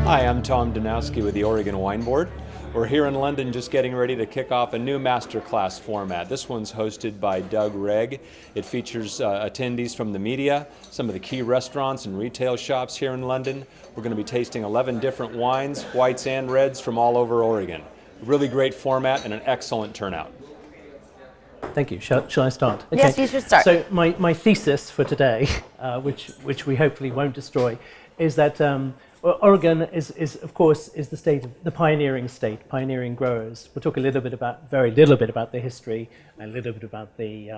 Hi, I'm Tom Danowski with the Oregon Wine Board. We're here in London just getting ready to kick off a new masterclass format. This one's hosted by Doug Wregg. It features attendees from the media, some of the key restaurants and retail shops here in London. We're going to be tasting 11 different wines, whites and reds from all over Oregon. Really great format and an excellent turnout. Thank you. Shall I start? Okay. Yes, you should start. So my thesis for today, which we hopefully won't destroy, is that Oregon is of course the state of the pioneering growers. We'll talk very little bit about the history, and a little bit about the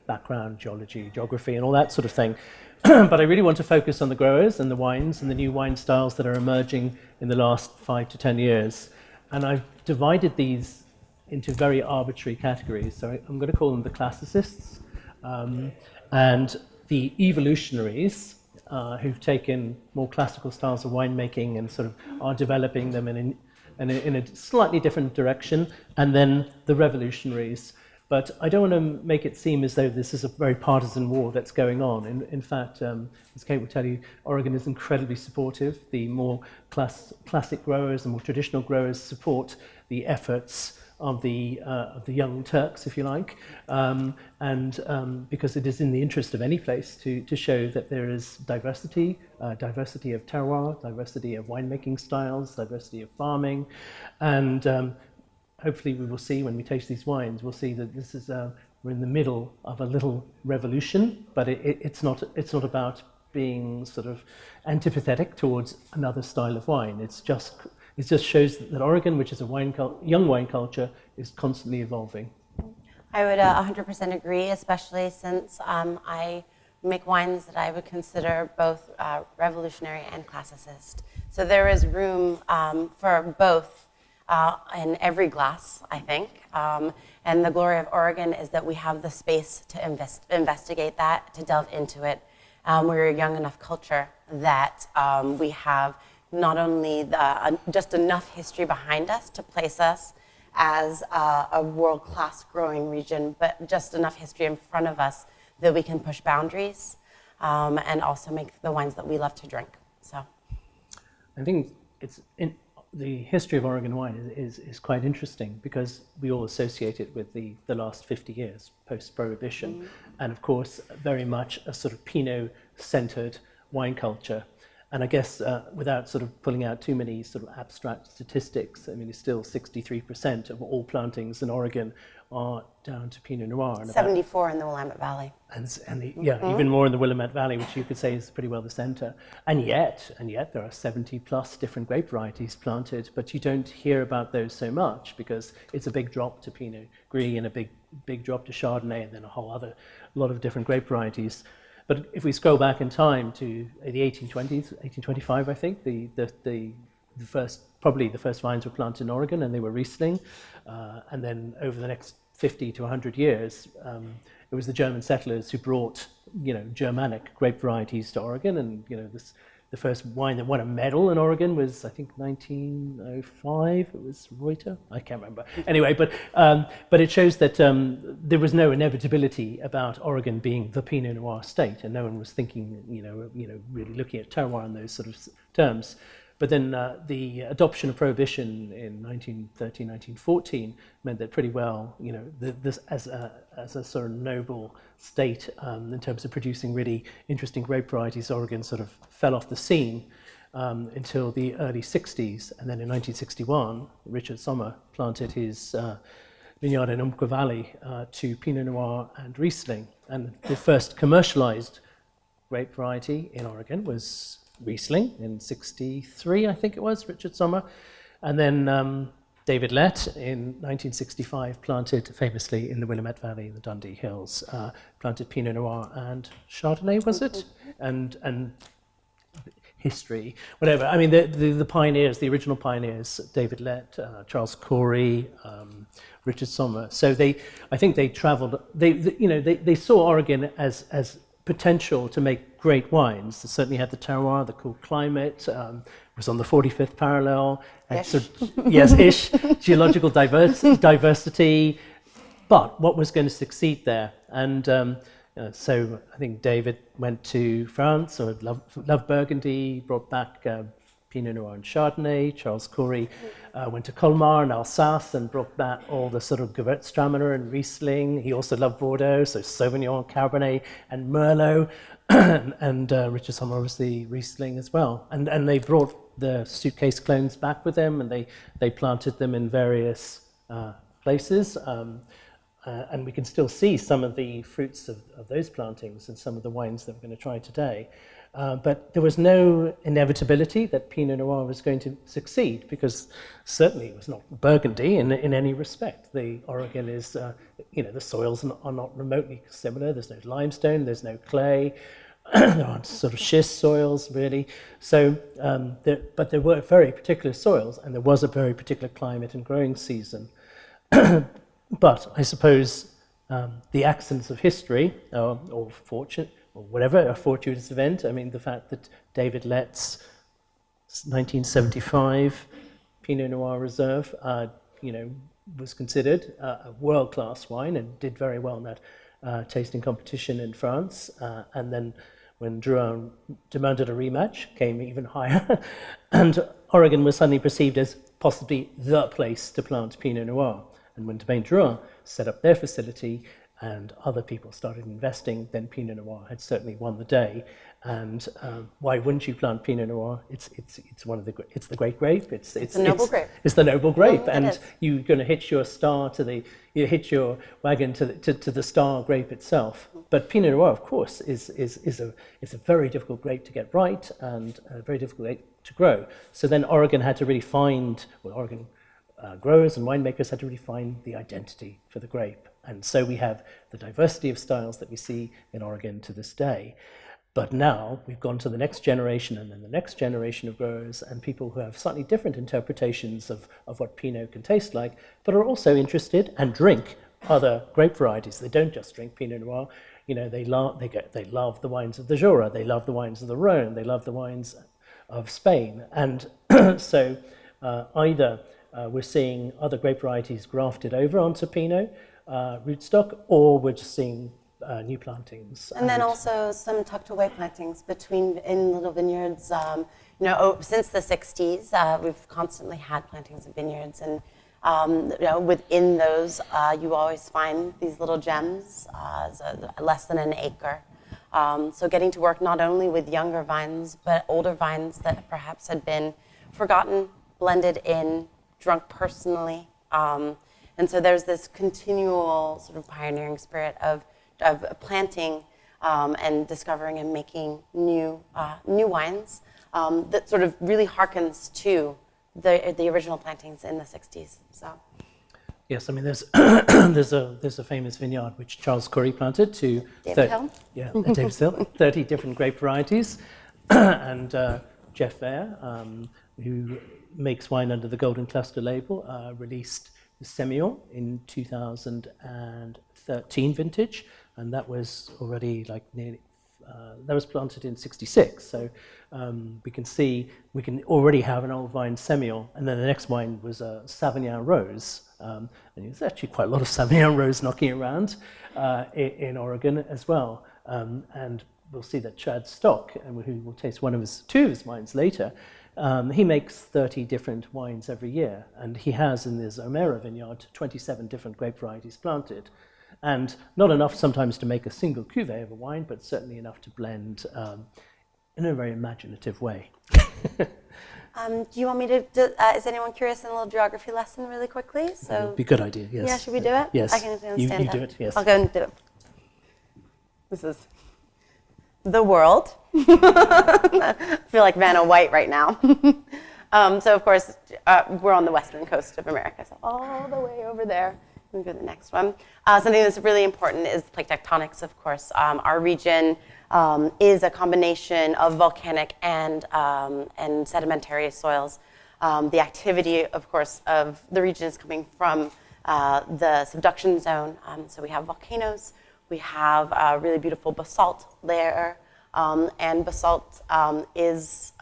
background, geology, geography, and all that sort of thing. But I really want to focus on the growers and the wines and the new wine styles that are emerging in the last 5 to 10 years. And I've divided these into very arbitrary categories. So I'm going to call them the Classicists and the REvolutionaries, who've taken more classical styles of winemaking and sort of are developing them in a slightly different direction, and then the REvolutionaries. But I don't want to make it seem as though this is a very partisan war that's going on. In fact, as Kate will tell you, Oregon is incredibly supportive. The more classic growers and more traditional growers support the efforts of the young Turks, if you like, because it is in the interest of any place to show that there is diversity of terroir, diversity of winemaking styles, diversity of farming, and hopefully we will see when we taste these wines, we'll see that this is we're in the middle of a little revolution, but it's not about being sort of antipathetic towards another style of wine. It just shows that Oregon, which is a young wine culture, is constantly evolving. I would 100% agree, especially since I make wines that I would consider both revolutionary and classicist. So there is room for both in every glass, I think. And the glory of Oregon is that we have the space to investigate that, to delve into it. We're a young enough culture that we have not only just enough history behind us to place us as a world-class growing region, but just enough history in front of us that we can push boundaries and also make the wines that we love to drink. So, I think the history of Oregon wine is quite interesting because we all associate it with the last 50 years post-Prohibition, and of course very much a sort of Pinot-centered wine culture. And I guess without sort of pulling out too many sort of abstract statistics, I mean, it's still 63% of all plantings in Oregon are down to Pinot Noir. And 74 in the Willamette Valley. Even more in the Willamette Valley, which you could say is pretty well the center. And yet there are 70 plus different grape varieties planted, but you don't hear about those so much because it's a big drop to Pinot Gris and a big drop to Chardonnay, and then a lot of different grape varieties. But if we scroll back in time to the 1820s, 1825, I think, the first vines were planted in Oregon, and they were Riesling. And then over the next 50 to 100 years, it was the German settlers who brought, Germanic grape varieties to Oregon, and the first wine that won a medal in Oregon was, I think, 1905. It was Reuter. I can't remember. Anyway, but it shows that there was no inevitability about Oregon being the Pinot Noir state, and no one was thinking, really looking at terroir in those sort of terms. But then the adoption of Prohibition in 1913, 1914 meant that pretty well, this as a sort of noble state in terms of producing really interesting grape varieties, Oregon sort of fell off the scene until the early 60s. And then in 1961, Richard Sommer planted his vineyard in Umpqua Valley to Pinot Noir and Riesling. And the first commercialized grape variety in Oregon was Riesling in 63, I think it was, Richard Sommer. And then David Lett in 1965 planted famously in the Willamette Valley in the Dundee Hills, planted Pinot Noir and Chardonnay, was it? And history, whatever. I mean, the pioneers, the original pioneers, David Lett, Charles Corey, Richard Sommer. So I think they traveled, they saw Oregon as potential to make great wines. They certainly had the terroir, the cool climate, was on the 45th parallel, ish, geological diversity, but what was going to succeed there? And so I think David went to France, or loved Burgundy, brought back Pinot Noir and Chardonnay. Charles Corey went to Colmar and Alsace and brought back all the sort of Gewürztraminer and Riesling. He also loved Bordeaux, so Sauvignon, Cabernet, and Merlot. And Richard Sommer, obviously, Riesling as well. And they brought the suitcase clones back with them, and they planted them in various places. And we can still see some of the fruits of those plantings in some of the wines that we're going to try today. But there was no inevitability that Pinot Noir was going to succeed, because certainly it was not Burgundy in any respect. The Oregon is, the soils are not remotely similar. There's no limestone, there's no clay, there aren't sort of schist soils really. So, but there were very particular soils, and there was a very particular climate and growing season. But I suppose the accents of history, or fortune, or whatever, a fortuitous event. I mean, the fact that David Lett's 1975 Pinot Noir Reserve, was considered a world-class wine and did very well in that tasting competition in France. And then when Drouin demanded a rematch, came even higher. And Oregon was suddenly perceived as possibly the place to plant Pinot Noir. And when Domaine Drouin set up their facility and other people started investing, then Pinot Noir had certainly won the day. And why wouldn't you plant Pinot Noir? It's the great grape. It's the noble grape. It's the noble grape, and you're going to hitch your star hitch your wagon to the star grape itself. But Pinot Noir, of course, is a very difficult grape to get right and a very difficult grape to grow. So then Oregon had to really find, Oregon growers and winemakers had to really find the identity for the grape. And so we have the diversity of styles that we see in Oregon to this day. But now we've gone to the next generation and then the next generation of growers and people who have slightly different interpretations of what Pinot can taste like, but are also interested and drink other grape varieties. They don't just drink Pinot Noir. They love the wines of the Jura, they love the wines of the Rhone, they love the wines of Spain. And so either we're seeing other grape varieties grafted over onto Pinot rootstock, or we're just seeing new plantings. And then also some tucked away plantings in little vineyards. Since the 60s, we've constantly had plantings of vineyards, and within those, you always find these little gems, less than an acre. So getting to work not only with younger vines, but older vines that perhaps had been forgotten, blended in, drunk personally. And so there's this continual sort of pioneering spirit of planting and discovering and making new wines that sort of really harkens to the original plantings in the 60s. So. Yes, I mean there's a famous vineyard which Charles Corey planted to David Hill. Yeah, at Davis Hill, 30 different grape varieties, and Jeff Vare, who makes wine under the Golden Cluster label, released the Semillon in 2013 vintage, and that was already that was planted in 66. So we can already have an old vine Semillon, and then the next wine was a Sauvignon Rose, and there's actually quite a lot of Sauvignon Rose knocking around in Oregon as well. And we'll see that Chad Stock, who will taste two of his wines later, he makes 30 different wines every year, and he has in his O'Meara vineyard 27 different grape varieties planted. And not enough sometimes to make a single cuvée of a wine, but certainly enough to blend in a very imaginative way. Do you want me to, is anyone curious in a little geography lesson really quickly? So, it'd be a good idea, yes. Yeah, should we do it? Yes. I can stand you up. do it, yes. I'll go and do it. This is the world. I feel like Vanna White right now. So of course, we're on the western coast of America, so all the way over there. We'll go to the next one. Something that's really important is plate tectonics, of course. Our region is a combination of volcanic and sedimentary soils. The activity, of course, of the region is coming from the subduction zone. So we have volcanoes, we have a really beautiful basalt layer, and basalt is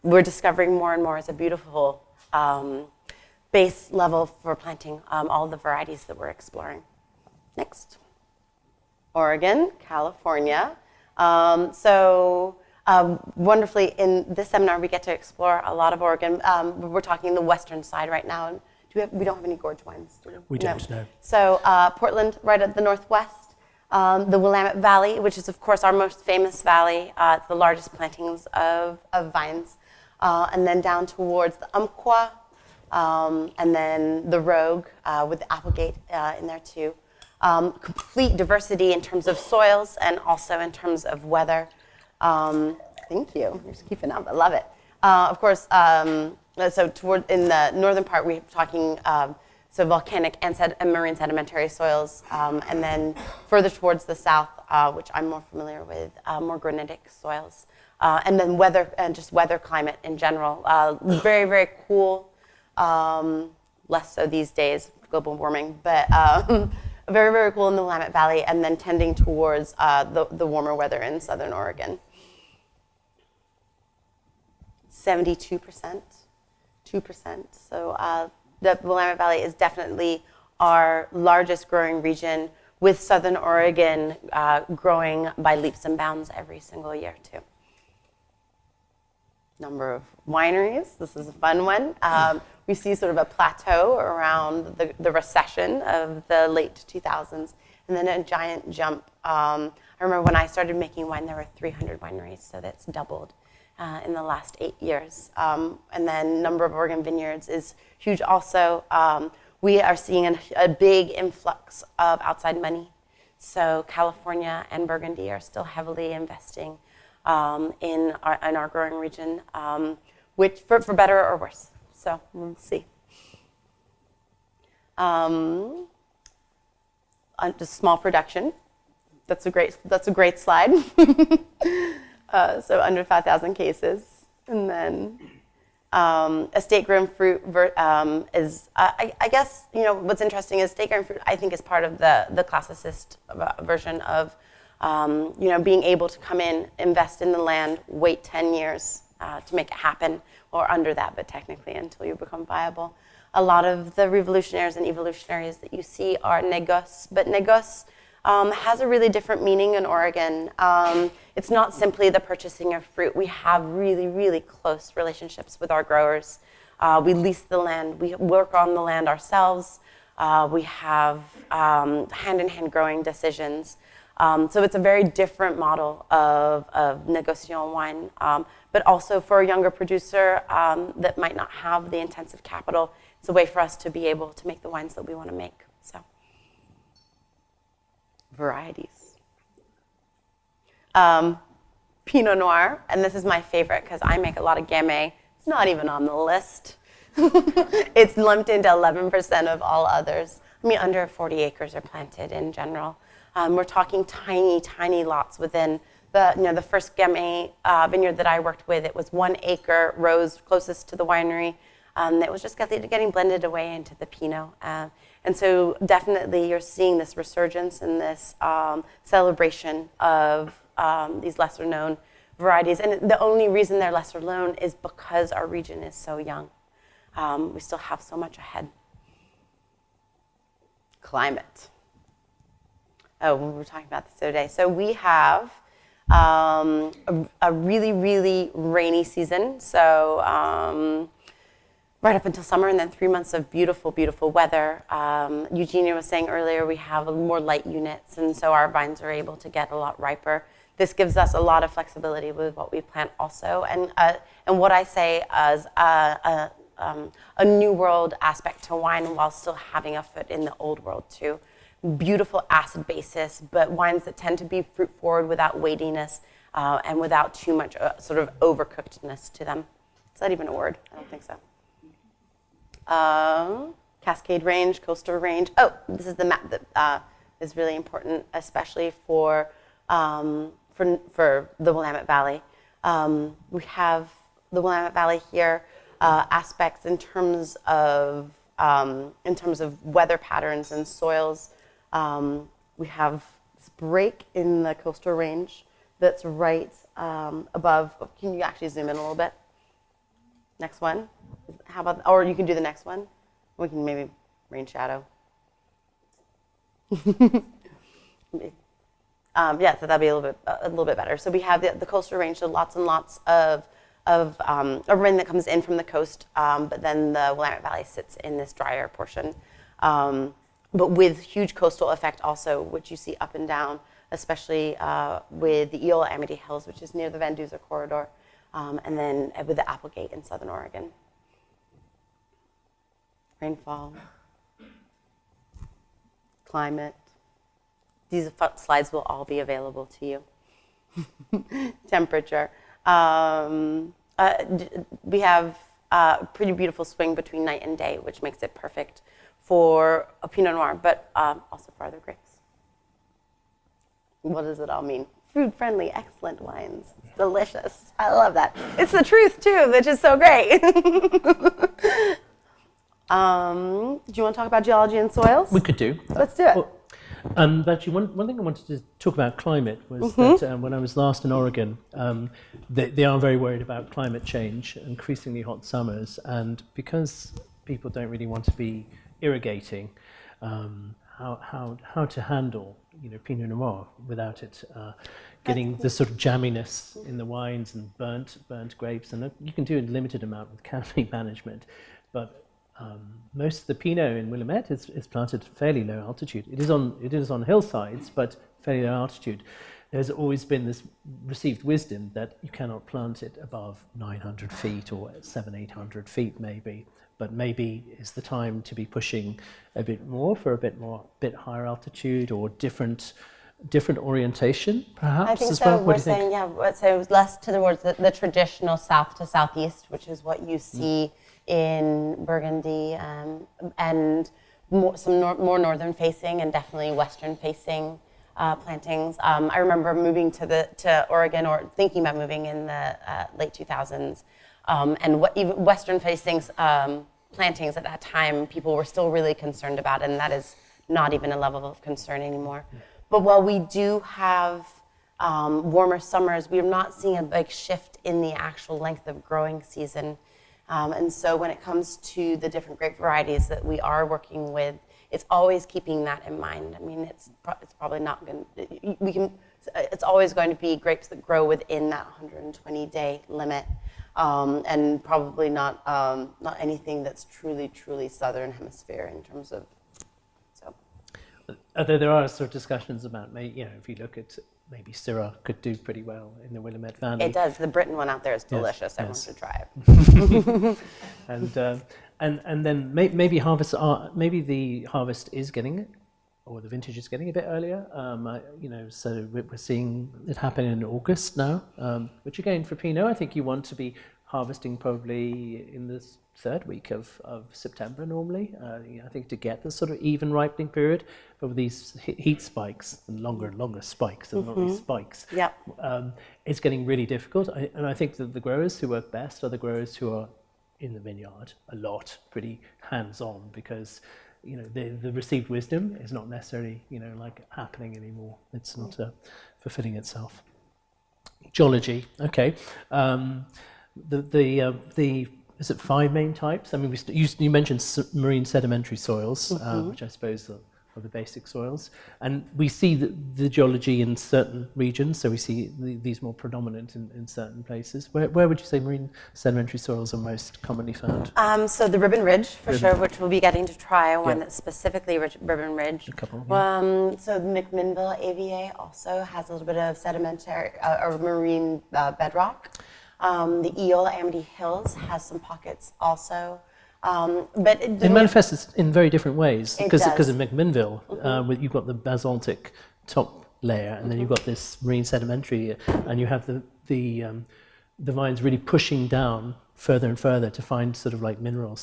we're discovering more and more as a beautiful base level for planting all the varieties that we're exploring. Next. Oregon, California. So Wonderfully, in this seminar, we get to explore a lot of Oregon. We're talking the western side right now. And we don't have any gorge wines, do we? We don't, no. So Portland, right at the northwest. The Willamette Valley, which is, of course, our most famous valley. It's the largest plantings of vines. And then down towards the Umpqua, and then the Rogue with the Applegate in there, too. Complete diversity in terms of soils and also in terms of weather. Thank you. You're just keeping up. I love it. Of course, so in the northern part, we're talking so volcanic and marine sedimentary soils, and then further towards the south, which I'm more familiar with, more granitic soils, and then weather and just weather climate in general. Very, very cool. Less so these days, global warming, but very, very cool in the Willamette Valley, and then tending towards the warmer weather in southern Oregon. 72%, 2%. So the Willamette Valley is definitely our largest growing region, with southern Oregon growing by leaps and bounds every single year, too. Number of wineries. This is a fun one. We see sort of a plateau around the recession of the late 2000s, and then a giant jump. I remember when I started making wine, there were 300 wineries, so that's doubled in the last 8 years. And then number of Oregon vineyards is huge also. We are seeing a big influx of outside money. So California and Burgundy are still heavily investing in our growing region, which for better or worse. So we'll see. Just small production. That's a great slide. So under 5,000 cases, and then estate-grown fruit is. I guess what's interesting is estate-grown fruit. I think is part of the classicist version of being able to come in, invest in the land, wait 10 years to make it happen, or under that, but technically until you become viable. A lot of the REvolutionaries and evolutionaries that you see are négoce, but négoce has a really different meaning in Oregon. It's not simply the purchasing of fruit. We have really, really close relationships with our growers. We lease the land. We work on the land ourselves. We have hand-in-hand growing decisions. So it's a very different model of négociant wine, but also for a younger producer that might not have the intensive capital, it's a way for us to be able to make the wines that we want to make. So, varieties. Pinot Noir, and this is my favorite because I make a lot of Gamay. It's not even on the list. It's lumped into 11% of all others. I mean, under 40 acres are planted in general. We're talking tiny, tiny lots within the first Gamay vineyard that I worked with. It was 1 acre rows closest to the winery. It was just getting blended away into the Pinot. And so definitely you're seeing this resurgence and this celebration of these lesser known varieties. And the only reason they're lesser known is because our region is so young. We still have so much ahead. Climate. Oh, we were talking about this the other day. So we have a really, really rainy season. So right up until summer, and then 3 months of beautiful, beautiful weather. Eugenia was saying earlier we have more light units, and so our vines are able to get a lot riper. This gives us a lot of flexibility with what we plant also. And what I say as a new world aspect to wine while still having a foot in the old world too. Beautiful acid basis, but wines that tend to be fruit forward without weightiness and without too much sort of overcookedness to them. Is that even a word? I don't think so. Cascade range, coastal range. Oh, this is the map that is really important, especially for the Willamette Valley. We have the Willamette Valley here. Aspects in terms of weather patterns and soils. We have this break in the coastal range that's right above. Can you actually zoom in a little bit? Next one. How about, or you can do the next one. We can maybe rain shadow. Yeah, so that'll be a little bit better. So we have the coastal range, so lots and lots of rain that comes in from the coast, but then the Willamette Valley sits in this drier portion. But with huge coastal effect also, which you see up and down, especially with the Eola-Amity Hills, which is near the Van Duzer corridor, and then with the Applegate in southern Oregon. Rainfall, climate. These slides will all be available to you. Temperature. We have a pretty beautiful swing between night and day, which makes it perfect for a Pinot Noir, but also for other grapes. What does it all mean? Food-friendly, excellent wines. It's delicious. I love that. It's the truth, too, which is so great. Do you want to talk about geology and soils? We could do. Let's do it. Well, actually, one thing I wanted to talk about climate was that when I was last in Oregon, they are very worried about climate change, increasingly hot summers, and because people don't really want to be irrigating, how to handle Pinot Noir without it getting the sort of jamminess in the wines and burnt grapes, and you can do a limited amount with canopy management, but most of the Pinot in Willamette is planted at fairly low altitude. It is on hillsides, but fairly low altitude. There's always been this received wisdom that you cannot plant it above 900 feet or 700-800 feet maybe, but maybe is the time to be pushing a bit more for a bit higher altitude or different orientation, perhaps. I think as so. well. We're saying, so less towards the traditional south to southeast, which is what you see in Burgundy, and some more northern facing and definitely western facing plantings. I remember moving to Oregon, or thinking about moving in the late 2000s, and even western facing plantings at that time, people were still really concerned about, and that is not even a level of concern anymore. But while we do have warmer summers, we are not seeing a big shift in the actual length of growing season. And so when it comes to the different grape varieties that we are working with, it's always keeping that in mind. I mean, it's probably not going to, it's always going to be grapes that grow within that 120-day limit, and probably not anything that's truly southern hemisphere in terms of, so. Although there are sort of discussions about, if you look at maybe Syrah could do pretty well in the Willamette Valley. It does. The Britain one out there is delicious. Everyone should try it. and then maybe maybe the harvest is getting it, or the vintage is getting a bit earlier. So we're seeing it happen in August now. Which again, for Pinot, I think you want to be harvesting probably in the third week of September normally. I think to get the sort of even ripening period. But with these heat spikes and longer spikes and not these spikes, it's getting really difficult. And I think that the growers who work best are the growers who are in the vineyard a lot, pretty hands-on, because the received wisdom is not necessarily like happening anymore. It's not fulfilling itself. Geology, okay. Is it 5 main types? I mean, you mentioned marine sedimentary soils, which I suppose are the basic soils. And we see the geology in certain regions, so we see these more predominant in certain places. Where would you say marine sedimentary soils are most commonly found? So the Ribbon Ridge, for sure, which we'll be getting to try, one that's specifically Ribbon Ridge. A couple, So McMinnville AVA also has a little bit of sedimentary or marine bedrock. The Eola-Amity Hills has some pockets also. But it manifests in very different ways because of McMinnville. You've got the basaltic top layer, and then you've got this marine sedimentary, and you have the vines really pushing down further and further to find sort of like minerals.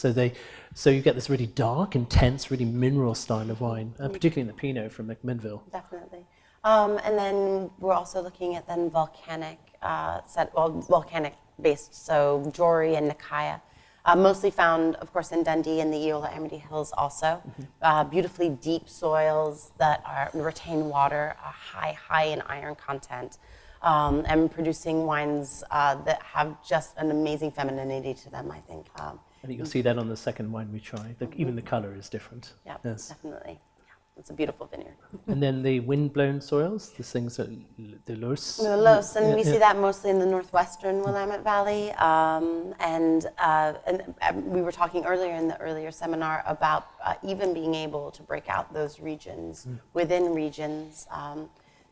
So you get this really dark, intense, really mineral style of wine, particularly in the Pinot from McMinnville. Definitely. And then we're also looking at volcanic based, so Jory and Nikaya. Mostly found, of course, in Dundee and the Eola-Amity Hills also. Beautifully deep soils that retain water, high in iron content, and producing wines that have just an amazing femininity to them, I think. I think you'll see that on the second wine we try. Even the color is different. Yeah, yes. definitely. It's a beautiful vineyard. And then the wind-blown soils, the things that the LOESS. The LOESS, and we see that mostly in the northwestern Willamette Valley. And we were talking earlier in the earlier seminar about even being able to break out those regions within regions.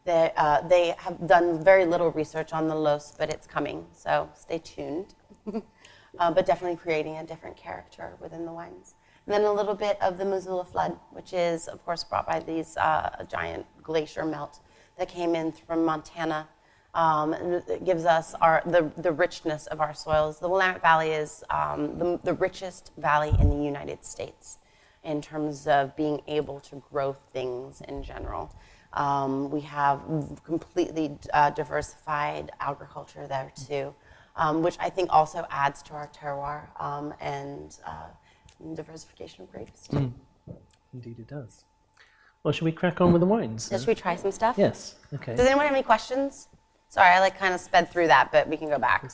They have done very little research on the LOESS, but it's coming, so stay tuned. But definitely creating a different character within the wines. And then a little bit of the MISSOULA flood, which is, of course, brought by these giant glacier melt that came in from Montana. And it gives us the richness of our soils. The Willamette Valley is the richest valley in the United States in terms of being able to grow things in general. We have completely diversified agriculture there too, which I think also adds to our terroir and diversification of grapes. Indeed it does. Well, should we crack on with the wines? Should we try some stuff? Yes, okay. Does anyone have any questions? Sorry, I kind of sped through that, but we can go back.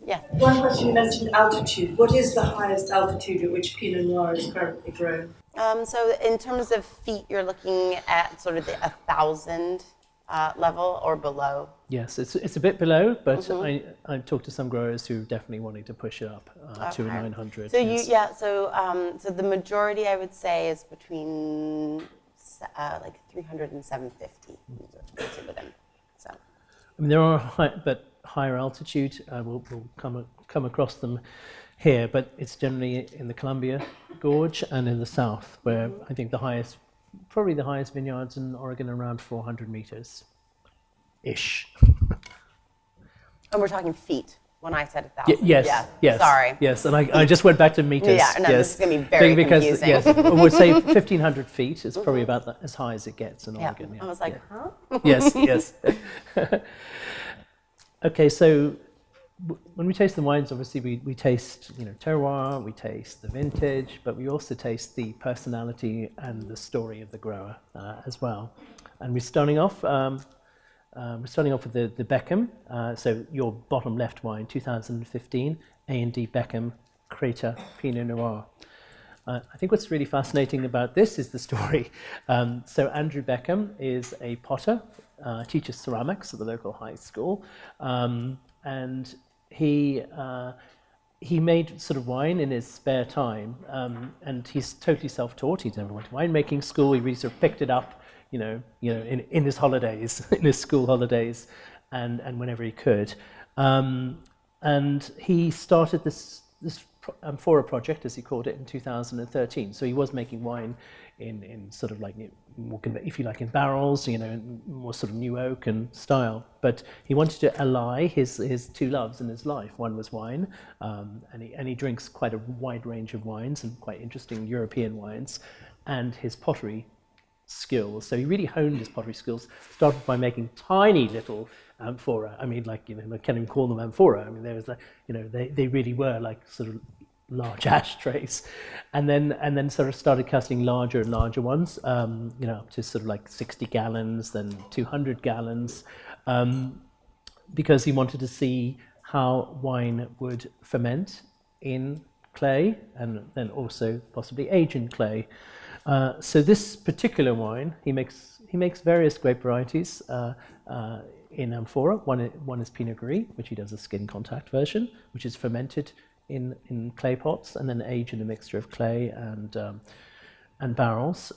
Yeah. One question, you mentioned altitude. What is the highest altitude at which Pinot Noir is currently grown? So in terms of feet, you're looking at sort of the 1,000 level or below. Yes, it's a bit below, but I talked to some growers who definitely wanting to push it up to a 900. So yes. so the majority I would say is between like 300 and 750 with them. So. I mean, there are higher altitude. We'll come across them here, but it's generally in the Columbia Gorge and in the south, where I think probably the highest vineyards in Oregon are around 400 meters-ish. And we're talking feet when I said 1,000. Yes. Sorry. Yes, and I just went back to meters. Yeah, no, yes. this is going to be very confusing. Yes, I would say 1,500 feet is probably about as high as it gets in Oregon. Yeah. I was like, huh? Yes. Okay, so when we taste the wines, obviously we taste, terroir, we taste the vintage, but we also taste the personality and the story of the grower as well. And we're starting off with the Beckham. So your bottom left wine, 2015, A&D Beckham Crater Pinot Noir. I think what's really fascinating about this is the story. So Andrew Beckham is a potter, teaches ceramics at the local high school, and he made sort of wine in his spare time, and he's totally self-taught. He never went to winemaking school. He really sort of picked it up, in his holidays, in his school holidays, and whenever he could. And he started this Amphora project, as he called it, in 2013. So he was making wine in sort of like, if you like, in barrels, more sort of new oak and style. But he wanted to ally his two loves in his life. One was wine, and he drinks quite a wide range of wines and quite interesting European wines, and his pottery skills. So he really honed his pottery skills. Started by making tiny little amphora. I mean, I can't even call them amphora. I mean, there was they really were like sort of large ashtrays, and then sort of started casting larger and larger ones, up to sort of like 60 gallons, then 200 gallons, because he wanted to see how wine would ferment in clay and then also possibly age in clay. So this particular wine, he makes various grape varieties in amphora. One is Pinot Gris, which he does a skin contact version, which is fermented in clay pots and then aged in a mixture of clay and barrels.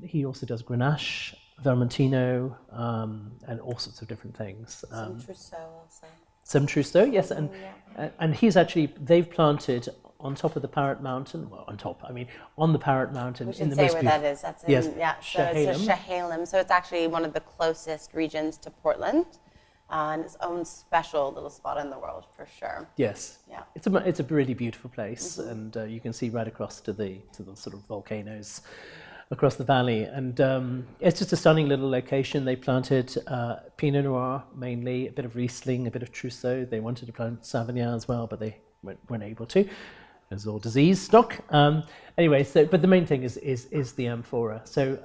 He also does Grenache, Vermentino, and all sorts of different things. Some Trousseau also. Some Trousseau, yes, and they've planted on top of the Parrot Mountain, on the Parrot Mountain. We should say where that is. That's in, yes, so it's a Chehalem. So it's actually one of the closest regions to Portland, and its own special little spot in the world for sure. Yes. Yeah. It's a really beautiful place, and you can see right across to the sort of volcanoes across the valley, and it's just a stunning little location. They planted Pinot Noir mainly, a bit of Riesling, a bit of Trousseau. They wanted to plant Sauvignon as well, but they weren't able to. There's all disease stock. Anyway, but the main thing is the amphora. So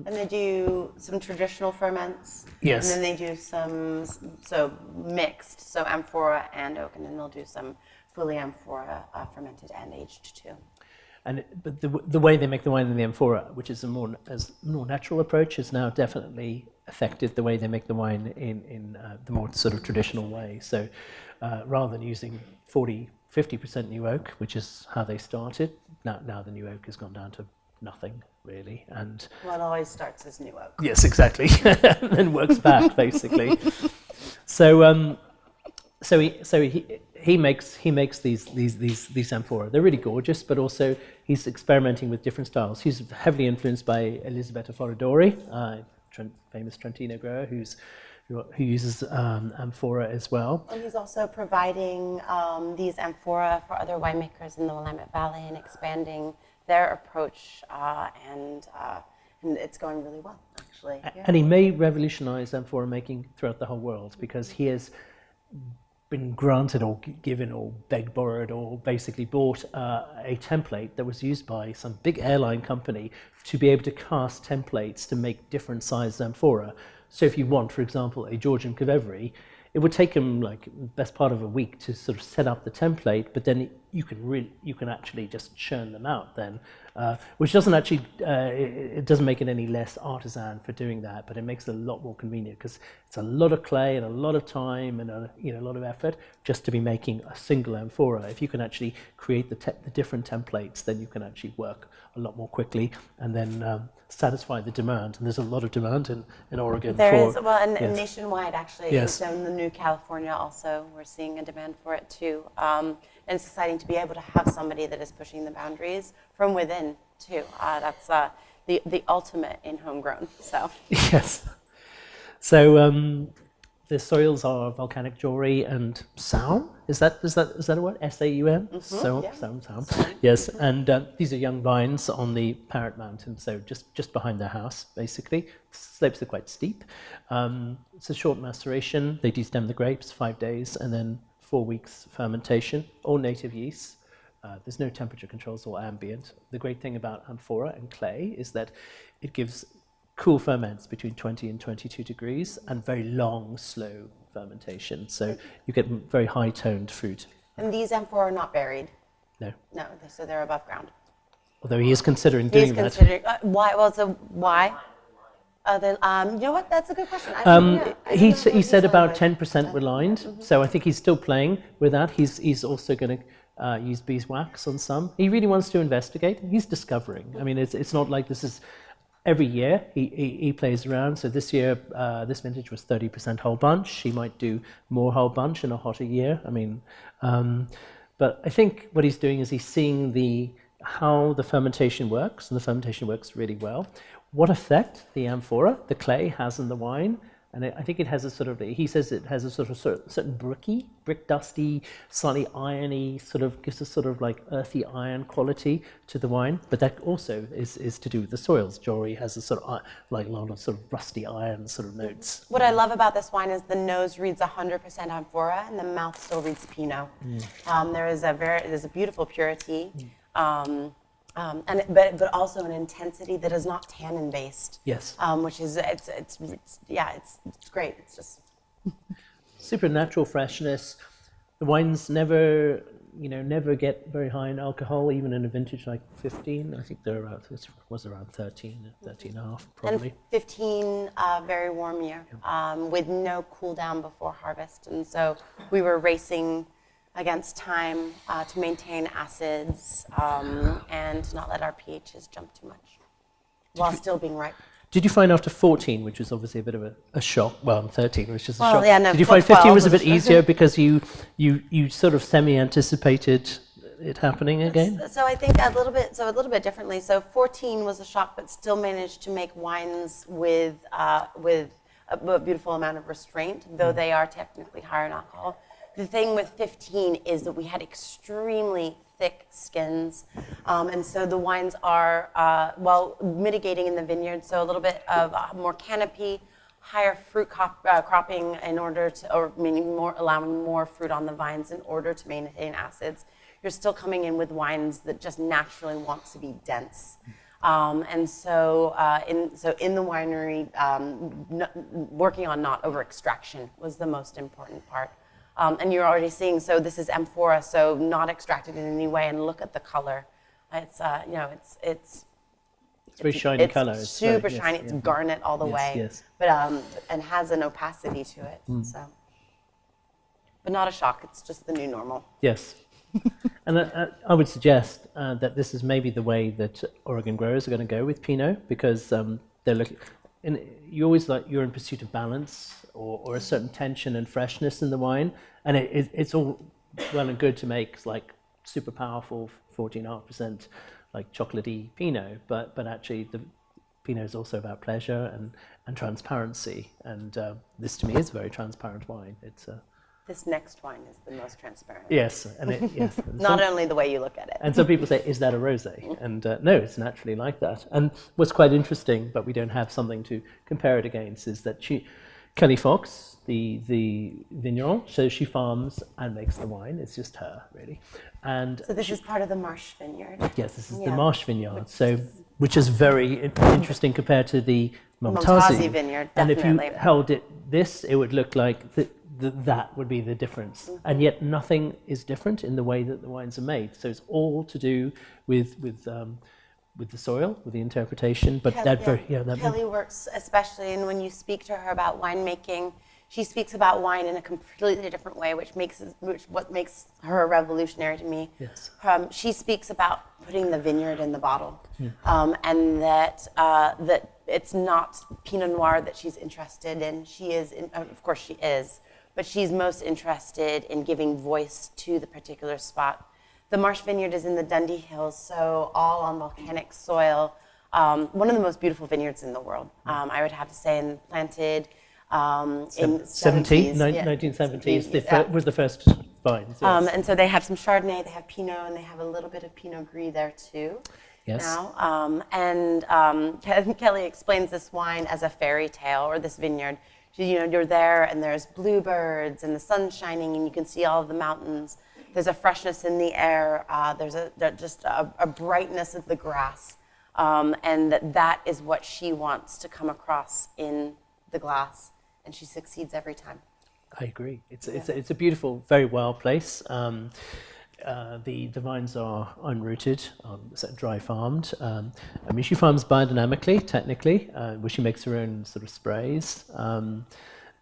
and they do some traditional ferments. Yes. And then they do some mixed, so amphora and oak, and then they'll do some fully amphora fermented and aged too. But the way they make the wine in the amphora, which is a more natural approach, has now definitely affected the way they make the wine in the more sort of traditional way. So rather than using 50% new oak, which is how they started, now the new oak has gone down to nothing really. And well, it always starts as new oak. yes, exactly, and then works back basically. So he makes these amphora. They're really gorgeous, but also he's experimenting with different styles. He's heavily influenced by Elisabetta Foradori, famous Trentino grower who uses amphora as well. And he's also providing these amphora for other winemakers in the Willamette Valley and expanding their approach, and it's going really well, actually. Yeah. And he may revolutionize amphora making throughout the whole world, because he has been granted or given or begged, borrowed, or basically bought a template that was used by some big airline company to be able to cast templates to make different sized amphora. So if you want, for example, a Georgian Kvevari, it would take him like best part of a week to sort of set up the template, but then you can actually just churn them out then, which doesn't actually, it doesn't make it any less artisan for doing that, but it makes it a lot more convenient, because it's a lot of clay and a lot of time and a lot of effort just to be making a single amphora. If you can actually create the different templates, then you can actually work a lot more quickly and then satisfy the demand. And there's a lot of demand in Oregon. There is, well, and yes. Nationwide actually. Yes. So in the new California also, we're seeing a demand for it too. And it's exciting to be able to have somebody that is pushing the boundaries from within too. That's the ultimate in homegrown. So yes. So the soils are volcanic jewelry and saum. Is that a word? S-A-U-M? Mm-hmm, So yeah. saum. Yes, and these are young vines on the Parrot Mountain, so just behind their house, basically. Slopes are quite steep. It's a short maceration. They destem the grapes, 5 days, and then 4 weeks fermentation. All native yeast. There's no temperature controls or ambient. The great thing about amphora and clay is that it gives cool ferments between 20 and 22 degrees and very long, slow fermentation. So you get very high-toned fruit. And these amphora are not buried. No. No, so they're above ground. Although he is considering doing that. Why? Well, so why? You know what? That's a good question. He said about 10% were lined, so I think he's still playing with that. He's also going to use beeswax on some. He really wants to investigate. He's discovering. I mean, it's not like this is every year. He plays around. So this year, this vintage was 30% whole bunch. He might do more whole bunch in a hotter year. I mean, but I think what he's doing is he's seeing how the fermentation works, and the fermentation works really well. What effect the amphora, the clay, has in the wine, and I think it has a sort of, he says it has a sort of certain brick dusty, slightly irony, sort of gives a sort of like earthy iron quality to the wine, but that also is to do with the soils. Jory has a sort of like a lot of sort of rusty iron sort of notes. What I love about this wine is the nose reads 100% amphora and the mouth still reads Pinot. There's a beautiful purity. But also an intensity that is not tannin based. Yes. Which is it's great. It's just supernatural freshness. The wines never get very high in alcohol, even in a vintage like 15. I think they're around. It was around 13 and a half probably. And 15, very warm year, with no cool down before harvest, and so we were racing against time to maintain acids and not let our pHs jump too much while still being ripe. Did you find after 14, which was obviously a bit of a shock, 13 was just a shock. Yeah, no, did you find 15 was a bit easier because you sort of semi-anticipated it happening again? So I think a little bit differently. So 14 was a shock, but still managed to make wines with a beautiful amount of restraint, though they are technically higher in alcohol. The thing with 15 is that we had extremely thick skins, and so the wines are, mitigating in the vineyard, so a little bit of more canopy, higher fruit cropping in order to, or meaning more, allowing more fruit on the vines in order to maintain acids. You're still coming in with wines that just naturally want to be dense. And so in the winery, working on not over extraction was the most important part. And you're already seeing, so this is amphora, so not extracted in any way, and look at the color. It's you know, it's very shiny it's color. super shiny. It's garnet all the way. Yes. But and has an opacity to it. So, but not a shock. It's just the new normal. Yes. And I would suggest that this is maybe the way that Oregon growers are going to go with Pinot, because they're looking. You always you're in pursuit of balance or a certain tension and freshness in the wine, and it's all well and good to make like super powerful 14.5% like chocolatey Pinot, but actually the Pinot is also about pleasure and transparency, and this to me is a very transparent wine. It's This next wine is the most transparent. yes, and yes. And Not only the way you look at it. and some people say, is that a rosé? And no, it's naturally like that. And what's quite interesting, but we don't have something to compare it against, is that Kelly Fox, the vigneron, so she farms and makes the wine. It's just her, really. And So this is part of the Marsh Vineyard. yes, this is the Yeah. Marsh Vineyard, which is very interesting compared to the Momtazi Vineyard, And if definitely. you held it would look like that would be the difference. And yet nothing is different in the way that the wines are made. So it's all to do with the soil, with the interpretation. But Kelly works especially, and when you speak to her about winemaking, she speaks about wine in a completely different way, what makes her a revolutionary to me. Yes. She speaks about putting the vineyard in the bottle, and that it's not Pinot Noir that she's interested in. She is, of course, she is, but she's most interested in giving voice to the particular spot. The Marsh Vineyard is in the Dundee Hills, so all on volcanic soil. One of the most beautiful vineyards in the world, I would have to say, and planted in 1970s was the first vines. Yes. And so they have some Chardonnay, they have Pinot, and they have a little bit of Pinot Gris there too. Yes. Now, Kelly explains this wine as a fairy tale, or this vineyard. You're there, and there's bluebirds, and the sun's shining, and you can see all of the mountains. There's a freshness in the air. There's just a brightness of the grass, and that is what she wants to come across in the glass, and she succeeds every time. I agree. It's a beautiful, very wild place. The vines are unrooted, dry farmed. I mean, she farms biodynamically, technically, where she makes her own sort of sprays.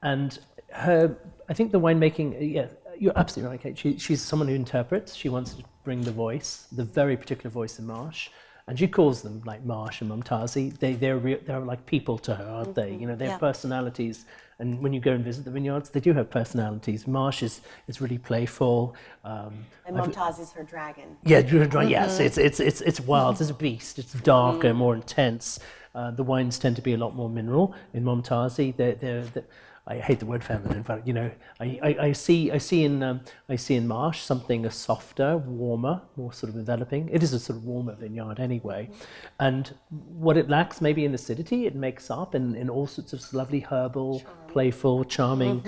And I think the winemaking, yeah, you're absolutely right, Kate. She's someone who interprets. She wants to bring the voice, the very particular voice of Marsh. And she calls them like Marsh and Momtazi. They're like people to her, aren't they? You know, they have personalities. And when you go and visit the vineyards, they do have personalities. Marsh is really playful. And Momtazi's her dragon. Yeah, yes, it's wild. It's a beast. It's darker, more intense. The wines tend to be a lot more mineral in Momtazi. I hate the word feminine, but you know, I see in Marsh something softer, warmer, more sort of enveloping. It is a sort of warmer vineyard anyway, and what it lacks maybe in acidity, it makes up in all sorts of lovely herbal, playful, charming,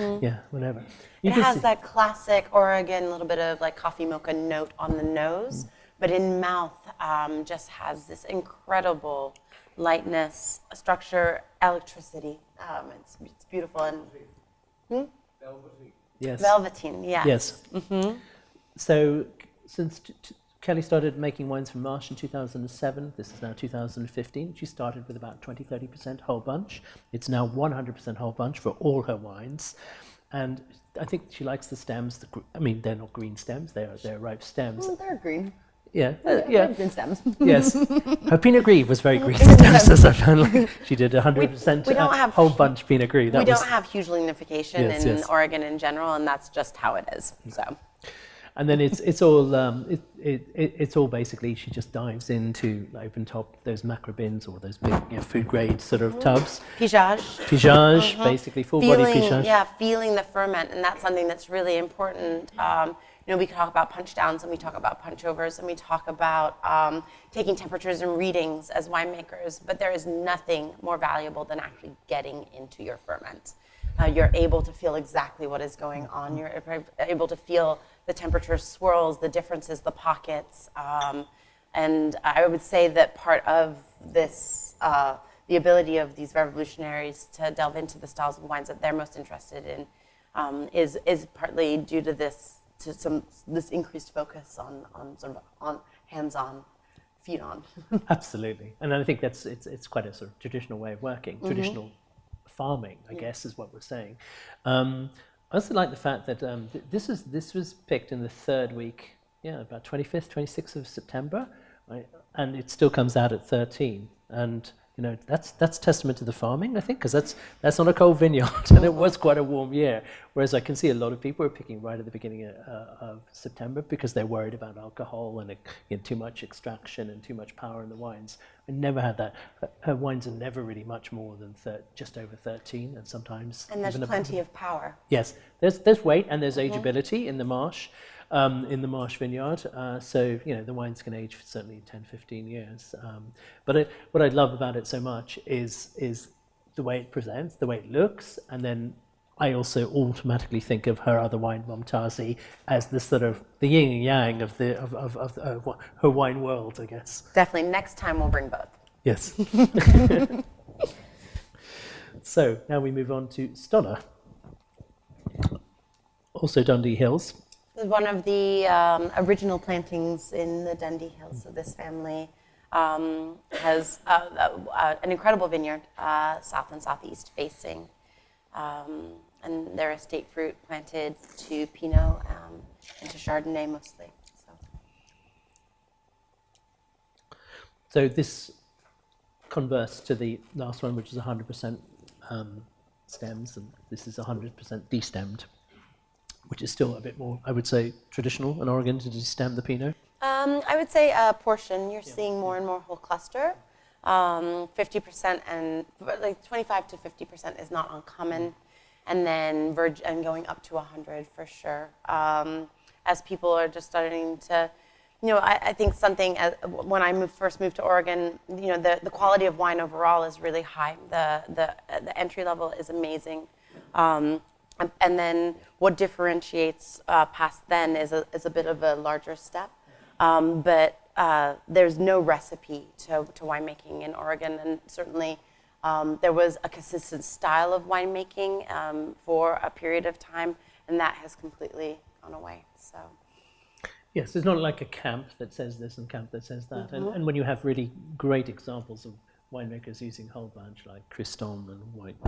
whatever. It has that classic Oregon, little bit of like coffee mocha note on the nose, but in mouth just has this incredible lightness, structure, electricity. It's beautiful and Velvety. Yes. velveteen. Yes. Yes. So since Kelly started making wines from Marsh in 2007, this is now 2015. She started with about 20-30% whole bunch. It's now 100% whole bunch for all her wines, and I think she likes the stems. I mean, they're not green stems; they're ripe stems. They're green. Yeah. Green stems. Yes. Her Pinot Gris was very green stems, as I found. She did 100% we don't have- whole bunch Pinot Gris. We don't have huge lignification Yes, in yes. Oregon in general, and that's just how it is. So. And then it's all basically she just dives into open top those macro bins or those big food grade sort of tubs. Pigeage. Basically full body pigeage. Yeah, feeling the ferment, and that's something that's really important. We talk about punch downs, and we talk about punch overs, and we talk about taking temperatures and readings as winemakers, but there is nothing more valuable than actually getting into your ferment. You're able to feel exactly what is going on. You're able to feel the temperature swirls, the differences, the pockets. And I would say that part of this, the ability of these revolutionaries to delve into the styles of wines that they're most interested in is partly due to this increased focus on hands-on feed on. Absolutely, and I think it's quite a sort of traditional way of working, traditional farming, I guess, is what we're saying. I also like the fact that this was picked in the third week, about 25th, 26th of September, right? And it still comes out at 13, and that's testament to the farming, I think, because that's on a cold vineyard, and it was quite a warm year. Whereas I can see a lot of people are picking right at the beginning of September because they're worried about alcohol and too much extraction and too much power in the wines. I never had that. Her wines are never really much more than just over 13, and sometimes. And there's even plenty of power. Yes, there's weight and there's ageability in the marsh. In the marsh vineyard, so the wines can age for certainly 10, 15 years. But what I love about it so much is the way it presents, the way it looks, and then I also automatically think of her other wine, Momtazi, as the sort of the yin and yang of her wine world, I guess. Definitely. Next time we'll bring both. Yes. So now we move on to STOLLER, also Dundee Hills. One of the original plantings in the Dundee Hills. So this family has an incredible vineyard, south and southeast facing, and their estate fruit planted to Pinot and to Chardonnay mostly. So this converts to the last one, which is 100% stems, and this is 100% destemmed, which is still a bit more, I would say, traditional in Oregon to destem the Pinot. I would say a portion. You're seeing more and more whole cluster. 50% and like 25 to 50% is not uncommon, and then and going up to 100 for sure. As people are just starting to, I think something when I first moved to Oregon, the quality of wine overall is really high. The entry level is amazing. And then what differentiates past then is a bit of a larger step. But there's no recipe to winemaking in Oregon. And certainly there was a consistent style of winemaking for a period of time, and that has completely gone away. So. Yes, it's not like a camp that says this and camp that says that. And when you have really great examples of winemakers using whole bunch, like Christon and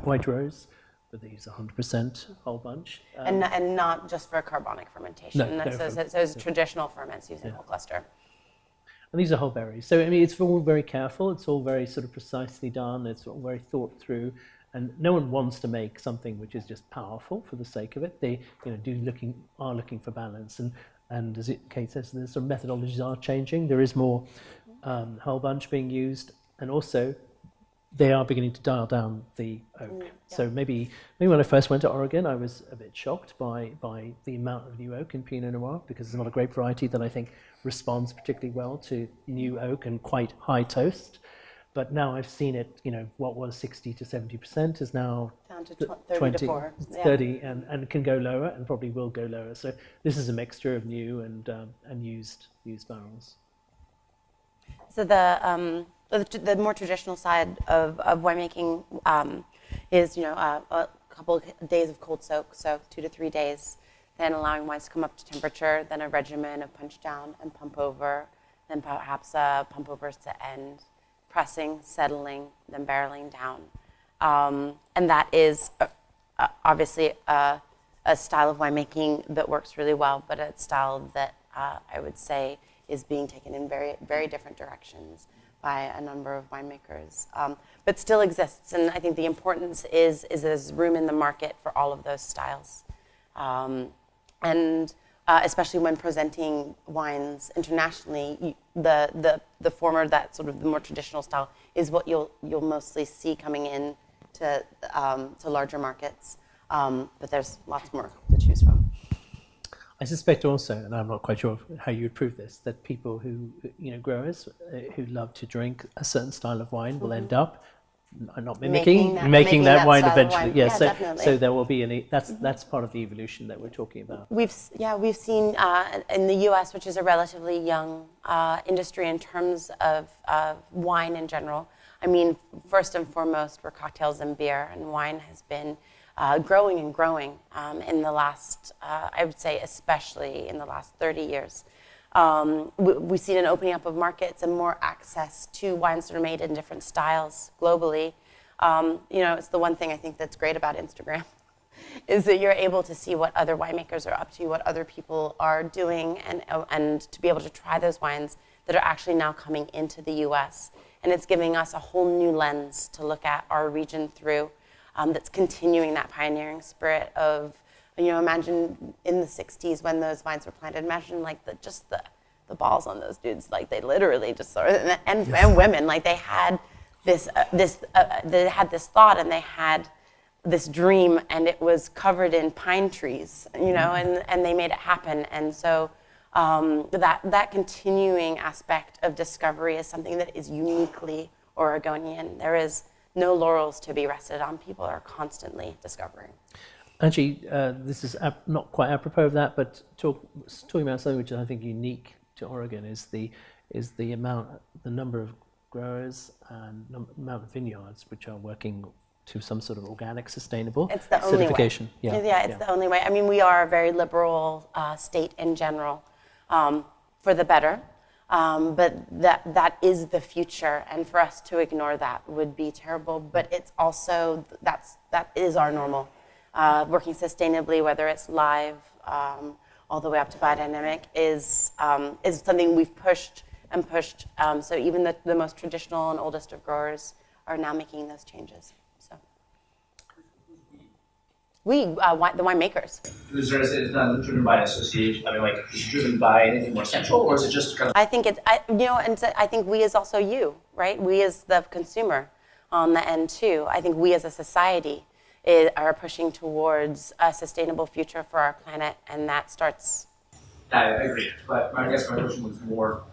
White Rose, but they use 100% whole bunch. And not just for carbonic fermentation. No, so it's traditional ferments using whole cluster. And these are whole berries. So, it's all very careful. It's all very sort of precisely done. It's all very thought through. And no one wants to make something which is just powerful for the sake of it. They are looking for balance. And as Kate says, the sort of methodologies are changing. There is more whole bunch being used. And also, they are beginning to dial down the oak. So maybe when I first went to Oregon, I was a bit shocked by the amount of new oak in Pinot Noir, because it's not a grape variety that I think responds particularly well to new oak and quite high toast. But now I've seen it, what was 60 to 70% is now down to 30 to 4. 30 and can go lower and probably will go lower. So this is a mixture of new and used barrels. So the more traditional side of winemaking is, a couple of days of cold soak, so 2 to 3 days, then allowing wines to come up to temperature, then a regimen of punch down and pump over, then perhaps pump overs to end, pressing, settling, then barreling down. And that is obviously a style of winemaking that works really well, but a style that I would say is being taken in very, very different directions by a number of winemakers, but still exists. And I think the importance is there's room in the market for all of those styles. And especially when presenting wines internationally, the former, that sort of the more traditional style, is what you'll mostly see coming in to larger markets. But there's lots more to choose from. I suspect also, and I'm not quite sure how you would prove this, that people who, growers who love to drink a certain style of wine will end up not making that wine eventually. Wine. Yes, Yeah, so there will be that's part of the evolution that we're talking about. We've seen in the U.S., which is a relatively young industry in terms of wine in general. I mean, first and foremost, we're cocktails and beer, and wine has been growing and growing in the last, I would say, especially in the last 30 years. We've seen an opening up of markets and more access to wines that are made in different styles globally. You know, it's the one thing I think that's great about Instagram is that you're able to see what other winemakers are up to, what other people are doing, and to be able to try those wines that are actually now coming into the US. And it's giving us a whole new lens to look at our region through, that's continuing that pioneering spirit of, you know, imagine in the 60s when those vines were planted, imagine like the balls on those dudes, like they literally just sort of, and women, like they had this thought and they had this dream, and it was covered in pine trees, you know, and they made it happen. And so that continuing aspect of discovery is something that is uniquely Oregonian. There is no laurels to be rested on. People are constantly discovering. Actually, this is not quite apropos of that, but talking about something which I think unique to Oregon is the number of growers and amount of vineyards which are working to some sort of organic, sustainable it's the only certification. Way. Yeah, it's the only way. I mean, we are a very liberal state in general, for the better, but that is the future, and for us to ignore that would be terrible. But it's also that is our normal. Working sustainably, whether it's live, all the way up to biodynamic, is something we've pushed and pushed. So even the most traditional and oldest of growers are now making those changes. So the winemakers. Is not driven by an association? I mean, like, is it driven by anything more central, or is it just kind of? I think I think we is also you, right? We as the consumer on the end too. I think we as a society are pushing towards a sustainable future for our planet, and that starts. I agree, but I guess my question was more: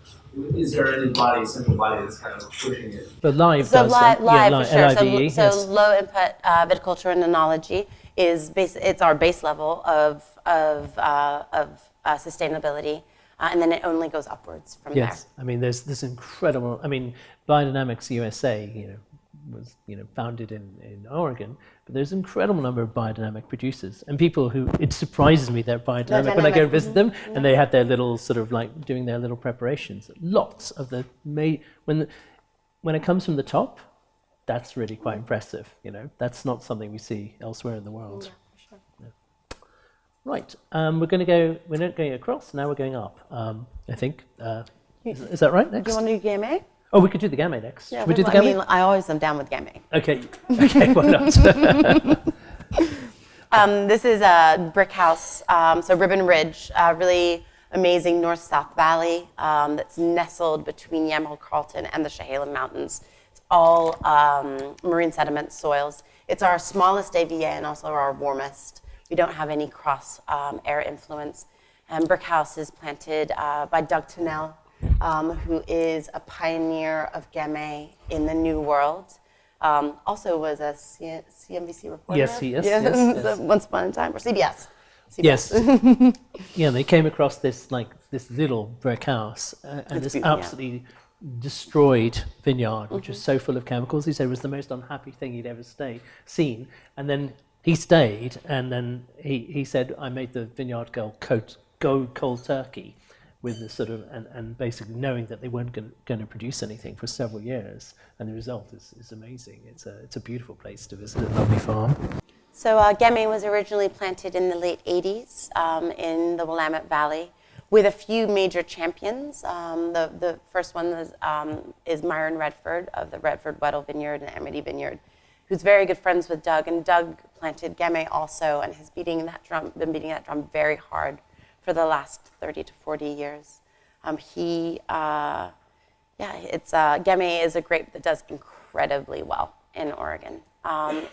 is there any central body that's kind of pushing it? The live So does live, yeah, for sure. LIVE, So yes. low input viticulture and enology is it's our base level of sustainability, and then it only goes upwards from there. Yes, I mean there's this incredible. I mean, Biodynamics USA, was founded in Oregon, but there's an incredible number of biodynamic producers and people who it surprises me they're biodynamic when I go and visit them, and they have their little sort of like doing their little preparations. Lots of when it comes from the top, that's really quite impressive. That's not something we see elsewhere in the world. Yeah, for sure. Yeah. Right, we're not going across. Now we're going up. I think is that right? Next. Do you want to do Gamay? Oh, we could do the Gamay next. Yeah, Should we do the Gamay? I always am down with Gamay. Okay, why not? This is a brick house, so Ribbon Ridge, really amazing north-south valley that's nestled between Yamhill Carlton and the Chehalem Mountains. It's all marine sediment soils. It's our smallest AVA and also our warmest. We don't have any cross air influence. And brick house is planted by Doug Wregg, who is a pioneer of Gamay in the New World. Also was a CNBC reporter. Yes, he is. Yes. Once upon a time, or CBS. Yes. Yeah, they came across this little brick house and this absolutely destroyed vineyard, which was so full of chemicals. He said it was the most unhappy thing he'd ever seen. And then he stayed, and then he said, I made the vineyard go cold turkey, with the sort of and basically knowing that they weren't going to produce anything for several years, and the result is amazing. It's a beautiful place to visit, a lovely farm. So Gamay was originally planted in the late 80s in the Willamette Valley with a few major champions. The first one is Myron Redford of the Redford Weddell Vineyard and Amity Vineyard, who's very good friends with Doug, and Doug planted Gamay also and has been beating that drum very hard for the last 30 to 40 years. Gamay is a grape that does incredibly well in Oregon.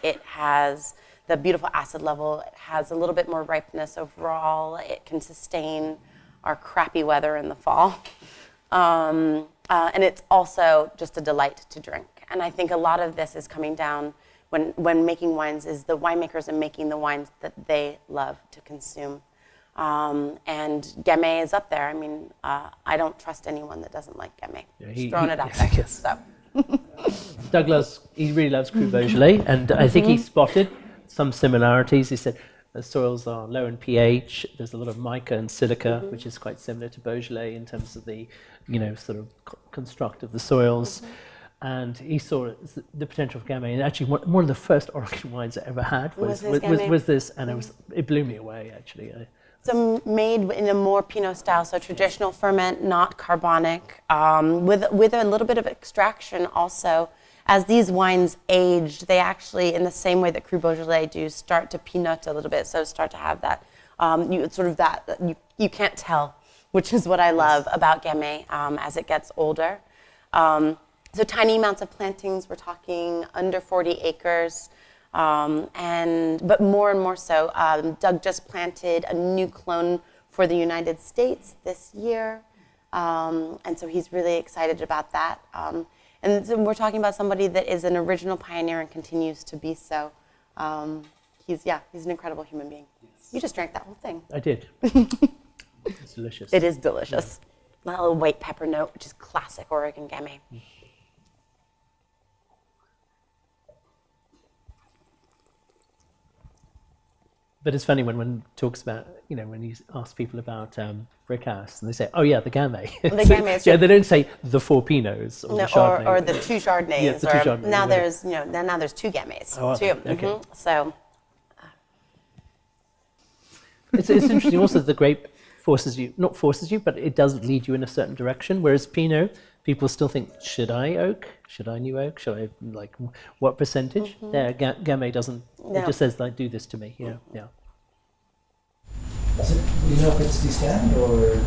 It has the beautiful acid level. It has a little bit more ripeness overall. It can sustain our crappy weather in the fall. And it's also just a delight to drink. And I think a lot of this is coming down when making wines is the winemakers are making the wines that they love to consume. And Gamay is up there. I mean, I don't trust anyone that doesn't like Gamay. Just throwing it out there. Yes. So. Doug really loves Cru Beaujolais, and I think he spotted some similarities. He said, The soils are low in pH. There's a lot of mica and silica, which is quite similar to Beaujolais in terms of the, sort of construct of the soils. And he saw the potential for Gamay. And actually, one of the first Oregon wines I ever had was this, and it blew me away, actually. So made in a more Pinot style, so traditional ferment, not carbonic, with a little bit of extraction also. As these wines aged, they actually, in the same way that Cru Beaujolais do, start to Pinot a little bit. So start to have that, you can't tell, which is what I love about Gamay as it gets older. So tiny amounts of plantings, we're talking under 40 acres, but more and more so. Doug just planted a new clone for the United States this year, and so he's really excited about that. And so we're talking about somebody that is an original pioneer and continues to be so. He's an incredible human being. Yes. You just drank that whole thing. I did. It's delicious. It is delicious. Yeah. A little white pepper note, which is classic Oregon Gamay. But it's funny when one talks about, when you ask people about Brickhouse, and they say, oh yeah, the Gamay. The Gamay is true. Yeah, they don't say the 4 Pinots or the Chardonnay. Or the 2 Chardonnays. Yeah, the 2 Chardonnays. Now there's, now there's 2 Gamays. Oh, too. okay. So. It's interesting also the grape not forces you, but it does lead you in a certain direction. Whereas Pinot, people still think, should I oak? Should I new oak? Should I, what percentage? There, Gamay doesn't, it just says, do this to me, yeah. Do you know if it's destemmed or?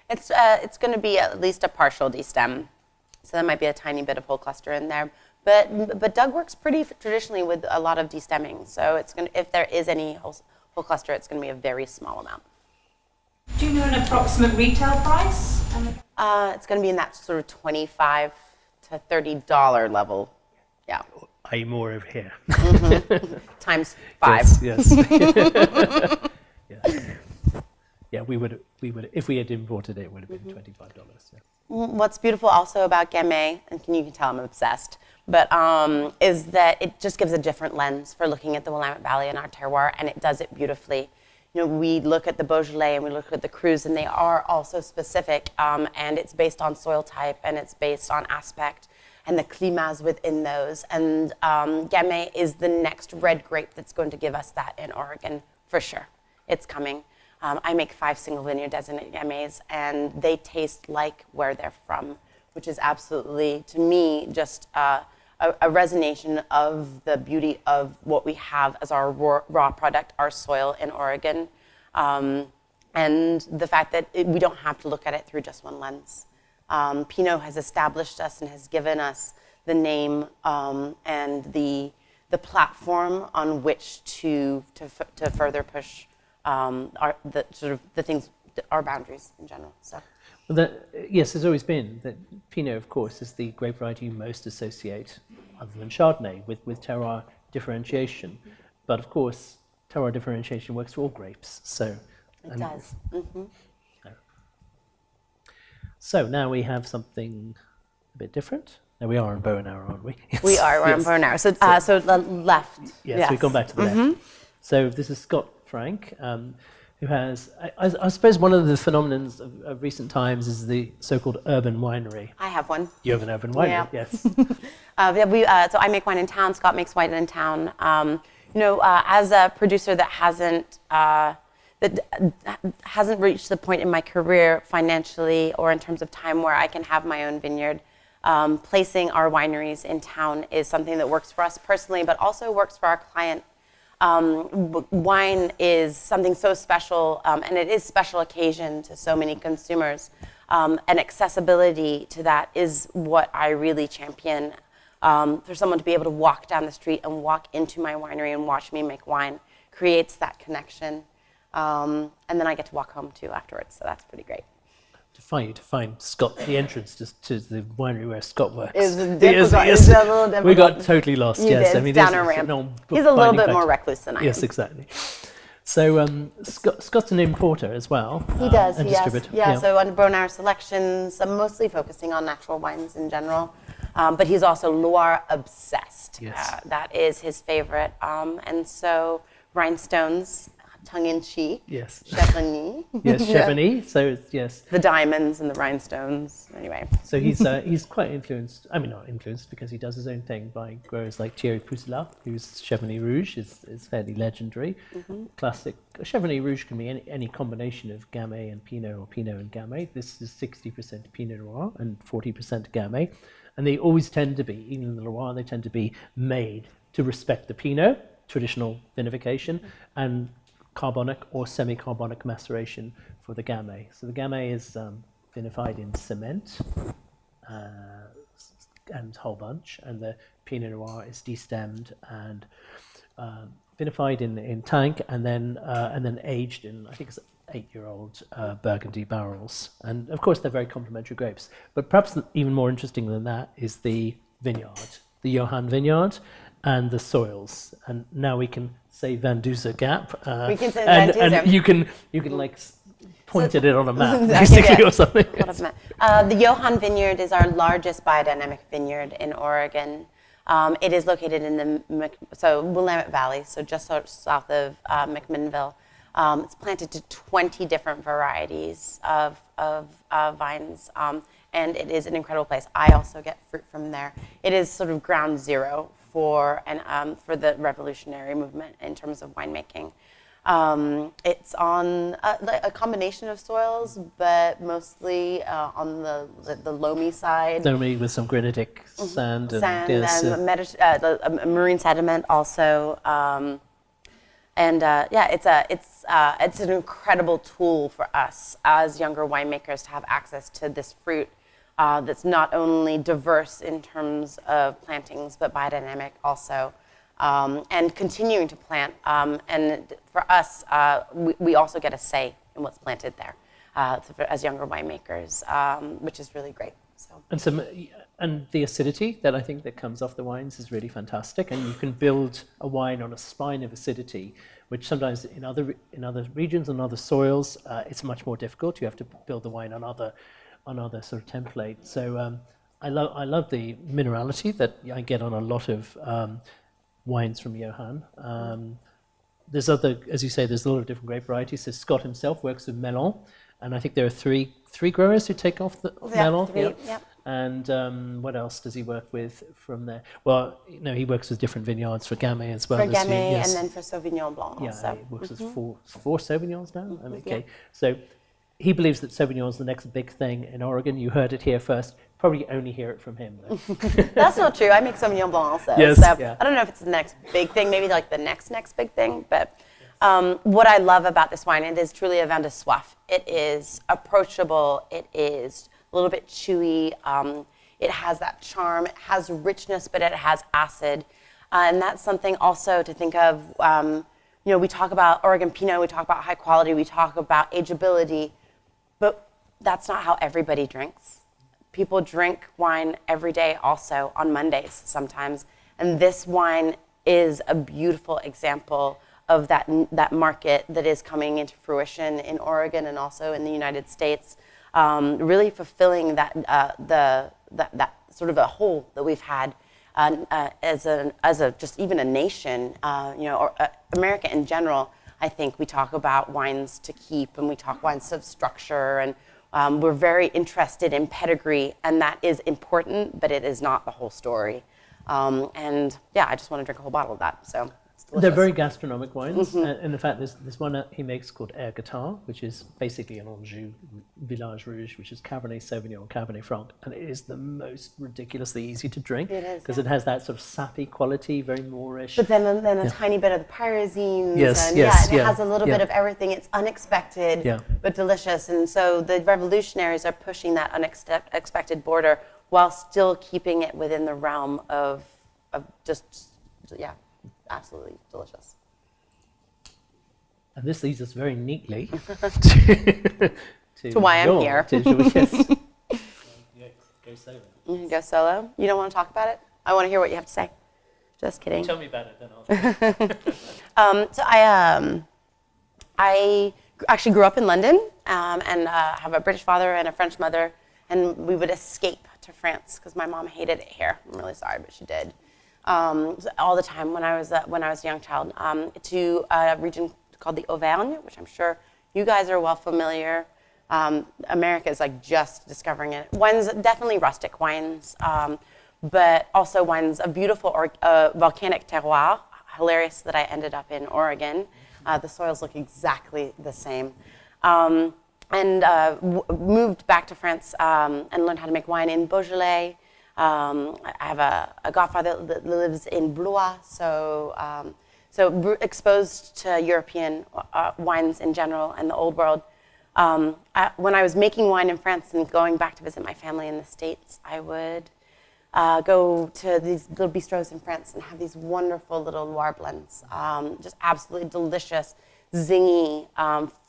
It's going to be at least a partial destem. So there might be a tiny bit of whole cluster in there. But Doug works pretty traditionally with a lot of destemming. So if there is any whole cluster, it's going to be a very small amount. Do you know an approximate retail price? It's going to be in that sort of $25 to $30 level. Yeah. i.e. more over here. Times 5. Yes. Yes. Yeah, we would if we had imported it, it would have been $25. Yeah. What's beautiful also about Gamay, and you can tell I'm obsessed, but is that it just gives a different lens for looking at the Willamette Valley and our terroir, and it does it beautifully. We look at the Beaujolais and we look at the Crus, and they are also specific, and it's based on soil type, and it's based on aspect, and the climats within those. And Gamay is the next red grape that's going to give us that in Oregon, for sure. It's coming. I make 5 single vineyard designated Gamays, and they taste like where they're from, which is absolutely, to me, just a resonation of the beauty of what we have as our raw product, our soil in Oregon, and the fact that we don't have to look at it through just one lens. Pinot has established us and has given us the name and the platform on which to further push our boundaries in general. So. Well, yes, there's always been that Pinot, of course, is the grape variety you most associate, other than Chardonnay, with terroir differentiation. But of course, terroir differentiation works for all grapes. So it does. Mm-hmm. So now we have something a bit different. Now we are on bow and arrow, aren't we? Yes. We are. We're on bow and arrow. So the left. Yes, we've gone back to the left. So this is Scott Frank, who has, I suppose one of the phenomenons of recent times is the so-called urban winery. I have one. You have an urban winery, yeah. Yes. So I make wine in town, Scott makes wine in town. As a producer that hasn't reached the point in my career financially or in terms of time where I can have my own vineyard, placing our wineries in town is something that works for us personally, but also works for our client. Wine is something so special, and it is special occasion to so many consumers. And accessibility to that is what I really champion. For someone to be able to walk down the street and walk into my winery and watch me make wine creates that connection. And then I get to walk home too afterwards, so that's pretty great. To find Scott, the entrance to the winery where Scott works. It's difficult. It's a little difficult. We got totally lost. Yes, I mean, down a ramp. He's a little bit more recluse than I am. Yes, exactly. So Scott's an importer as well. He does. And distributor. Yeah. So under Bonar Selections, I'm mostly focusing on natural wines in general, but he's also Loire obsessed. Yes. That is his favorite, and so Rhinestones. tongue-in-cheek. Yes. Chevigny. Yes, Chevigny. So it's, yes. The diamonds and the rhinestones. Anyway. So he's quite influenced. I mean, not influenced because he does his own thing by growers like Thierry Poussela, whose Chevigny Rouge is fairly legendary. Classic Chevigny Rouge can be any combination of Gamay and Pinot, or Pinot and Gamay. This is 60% Pinot Noir and 40% Gamay, and they always tend to be, even in the Loire, they tend to be made to respect the Pinot, traditional vinification, and carbonic or semi-carbonic maceration for the Gamay. So the Gamay is vinified in cement and whole bunch, and the Pinot Noir is destemmed and vinified in tank, and then aged in, I think it's 8-year-old Burgundy barrels. And of course, they're very complementary grapes. But perhaps even more interesting than that is the vineyard, the Johann vineyard, and the soils. And now we can say Van Duzer Gap. We can say and, Van Duzer. and you can like point at it on a map, Exactly, basically, yeah. or something. The Johann Vineyard is our largest biodynamic vineyard in Oregon. It is located in the Willamette Valley, so just south of McMinnville. It's planted to 20 different varieties of vines, and it is an incredible place. I also get fruit from there. It is sort of ground zero for the revolutionary movement in terms of winemaking. It's on a combination of soils, but mostly on the loamy side. Loamy with some granitic sand. Sand and marine sediment also. It's an incredible tool for us as younger winemakers to have access to this fruit that's not only diverse in terms of plantings, but biodynamic also. And continuing to plant. And for us, we also get a say in what's planted there as younger winemakers, which is really great. So. And the acidity that I think that comes off the wines is really fantastic. And you can build a wine on a spine of acidity, which sometimes in other regions and other soils, it's much more difficult. You have to build the wine on other sort of templates. So I love the minerality that I get on a lot of wines from Johann. There's as you say, there's a lot of different grape varieties. So Scott himself works with melon, and I think there are three growers who take off the melon. Yeah. And what else does he work with from there? Well, he works with different vineyards for Gamay as well. For Gamay, yes. And then for Sauvignon Blanc also. Yeah, he works with four Sauvignons now. Okay, so he believes that Sauvignon is the next big thing in Oregon. You heard it here first. Probably only hear it from him, though. That's not true. I make Sauvignon Blanc also. Yes, so yeah. I don't know if it's the next big thing, maybe like the next big thing. But what I love about this wine, it is truly a vin de soif. It is approachable. It is a little bit chewy. It has that charm. It has richness, but it has acid. And that's something also to think of. We talk about Oregon Pinot. We talk about high quality. We talk about ageability. But that's not how everybody drinks. People drink wine every day also, on Mondays sometimes. And this wine is a beautiful example of that market that is coming into fruition in Oregon and also in the United States, really fulfilling that sort of a hole that we've had as just even a nation, or America in general. I think we talk about wines to keep, and we talk wines of structure, and we're very interested in pedigree, and that is important, but it is not the whole story. I just want to drink a whole bottle of that. So it's delicious. They're very gastronomic wines, and in fact, there's one he makes called Air Guitar, which is basically an Anjou Village Rouge, which is Cabernet Sauvignon and Cabernet Franc, and it is the most ridiculously easy to drink because it has that sort of sappy quality, very Moorish. But then a tiny bit of the pyrazines, and it has a little bit of everything. It's unexpected, but delicious, and so the revolutionaries are pushing that unexpected border while still keeping it within the realm of absolutely delicious. And this leads us very neatly to why I'm here. Go solo. Go solo? You don't want to talk about it? I want to hear what you have to say. Just kidding. Tell me about it, then I'll So I actually grew up in London and have a British father and a French mother, and we would escape to France because my mom hated it here. I'm really sorry, but she did. All the time when I was a young child, to a region called the Auvergne, which I'm sure you guys are well familiar. America is like just discovering it. Wines, definitely rustic wines, but also wines of beautiful volcanic terroir. Hilarious that I ended up in Oregon. The soils look exactly the same. Moved back to France and learned how to make wine in Beaujolais. I have a godfather that lives in Blois, so exposed to European wines in general and the old world. When I was making wine in France and going back to visit my family in the States, I would go to these little bistros in France and have these wonderful little Noir blends, just absolutely delicious, zingy,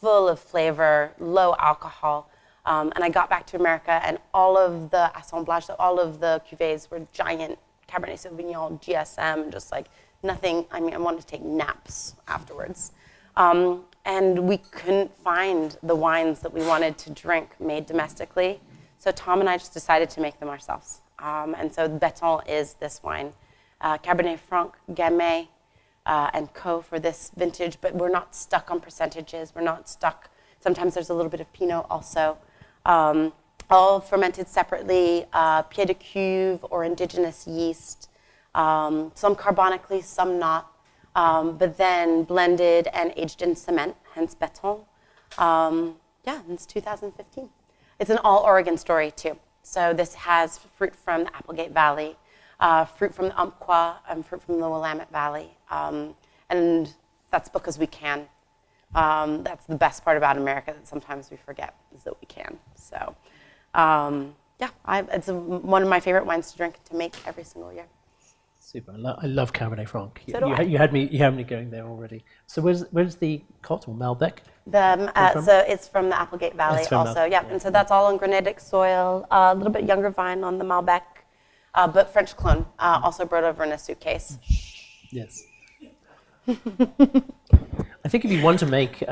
full of flavor, low alcohol. And I got back to America, and all of the assemblage, so all of the cuvées were giant Cabernet Sauvignon, GSM, just like nothing. I mean, I wanted to take naps afterwards. And we couldn't find the wines that we wanted to drink made domestically. So Tom and I just decided to make them ourselves. And so Beton is this wine. Cabernet Franc, Gamay, and Co. for this vintage, but we're not stuck on percentages. We're not stuck. Sometimes there's a little bit of Pinot also. All fermented separately, pied de cuve or indigenous yeast. Some carbonically, some not. But then blended and aged in cement, hence Beton. It's 2015. It's an all Oregon story too. So this has fruit from the Applegate Valley, fruit from the Umpqua, and fruit from the Willamette Valley. And that's because we can. That's the best part about America that sometimes we forget, is that we can. So it's one of my favorite wines to drink, to make every single year. Super. I love Cabernet Franc. So do I. You had me going there already. So where's the Cot or Malbec? So it's from the Applegate Valley also. And so that's all on granitic soil. A little bit younger vine on the Malbec, but French clone, also brought over in a suitcase. Yes. I think if you want to make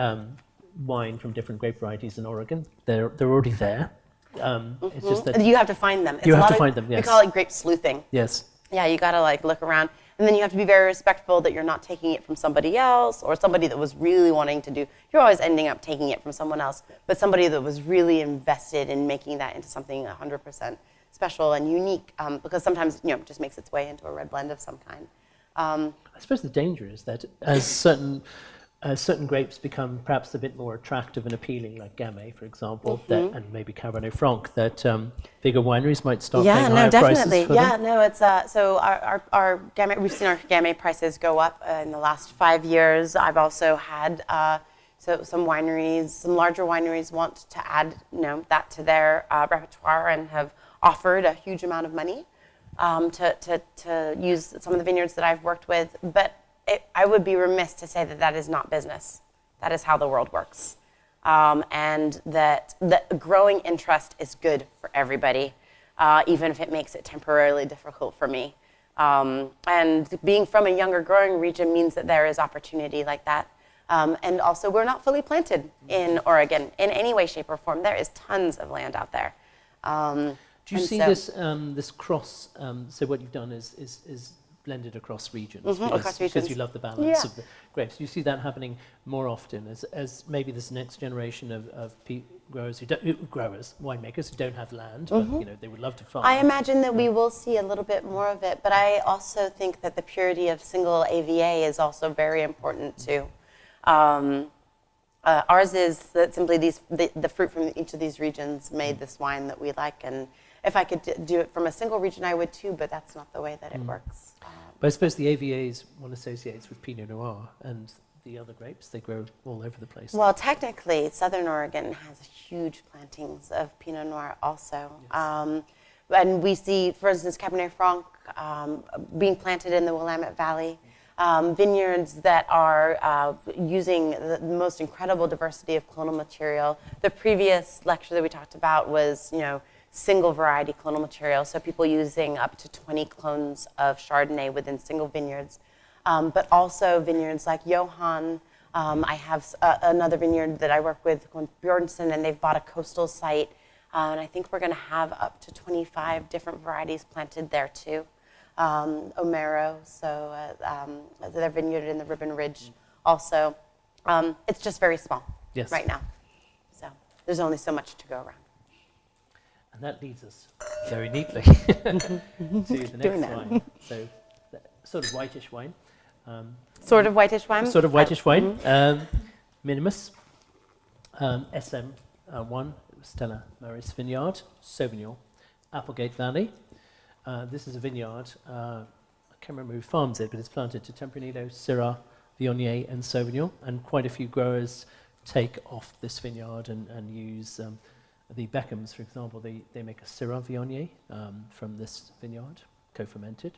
wine from different grape varieties in Oregon, they're already there. It's just that you have to find them. you have to find them. Yes. We call it grape sleuthing. Yes. Yeah, you gotta like look around, and then you have to be very respectful that you're not taking it from somebody else or somebody that was really wanting to do. You're always ending up taking it from someone else, but somebody that was really invested in making that into something 100% special and unique, because sometimes it just makes its way into a red blend of some kind. I suppose the danger is that as certain grapes become perhaps a bit more attractive and appealing, like Gamay, for example, and maybe Cabernet Franc, that bigger wineries might start paying higher prices for them. It's so our Gamay. We've seen our Gamay prices go up in the last 5 years. I've also had some wineries, some larger wineries, want to add that to their repertoire and have offered a huge amount of money to use some of the vineyards that I've worked with, but I would be remiss to say that that is not business. That is how the world works. And that the growing interest is good for everybody, even if it makes it temporarily difficult for me. And being from a younger growing region means that there is opportunity like that. And also, we're not fully planted in Oregon in any way, shape, or form. There is tons of land out there. Do you see this cross? So what you've done is blended across regions, because you love the balance of the grapes. Do you see that happening more often as maybe this next generation of growers, winemakers who don't have land, but they would love to farm? I imagine that we will see a little bit more of it, but I also think that the purity of single AVA is also very important too. Ours is that simply the fruit from each of these regions made this wine that we like, and if I could do it from a single region, I would too, but that's not the way that it works. But I suppose the AVAs one associates with Pinot Noir, and the other grapes, they grow all over the place. Well, technically, Southern Oregon has huge plantings of Pinot Noir also. Yes. And we see, for instance, Cabernet Franc being planted in the Willamette Valley. Vineyards that are using the most incredible diversity of clonal material. The previous lecture that we talked about was, single variety clonal material, so people using up to 20 clones of Chardonnay within single vineyards, but also vineyards like Johann. I have another vineyard that I work with called Bjornson, and they've bought a coastal site, and I think we're going to have up to 25 different varieties planted there too. Omero, so their vineyard in the Ribbon Ridge also. It's just very small Yes. right now. So there's only so much to go around. And that leads us very neatly to the Doing next that. wine. So, sort of whitish wine. Sort of whitish wine? Sort of whitish wine. Minimus. SM1, Stella Maris Vineyard, Sauvignon, Applegate Valley. This is a vineyard, I can't remember who farms it, but it's planted to Tempranillo, Syrah, Viognier, and Sauvignon. And quite a few growers take off this vineyard and use the Beckhams, for example. They make a Syrah Viognier from this vineyard, co-fermented.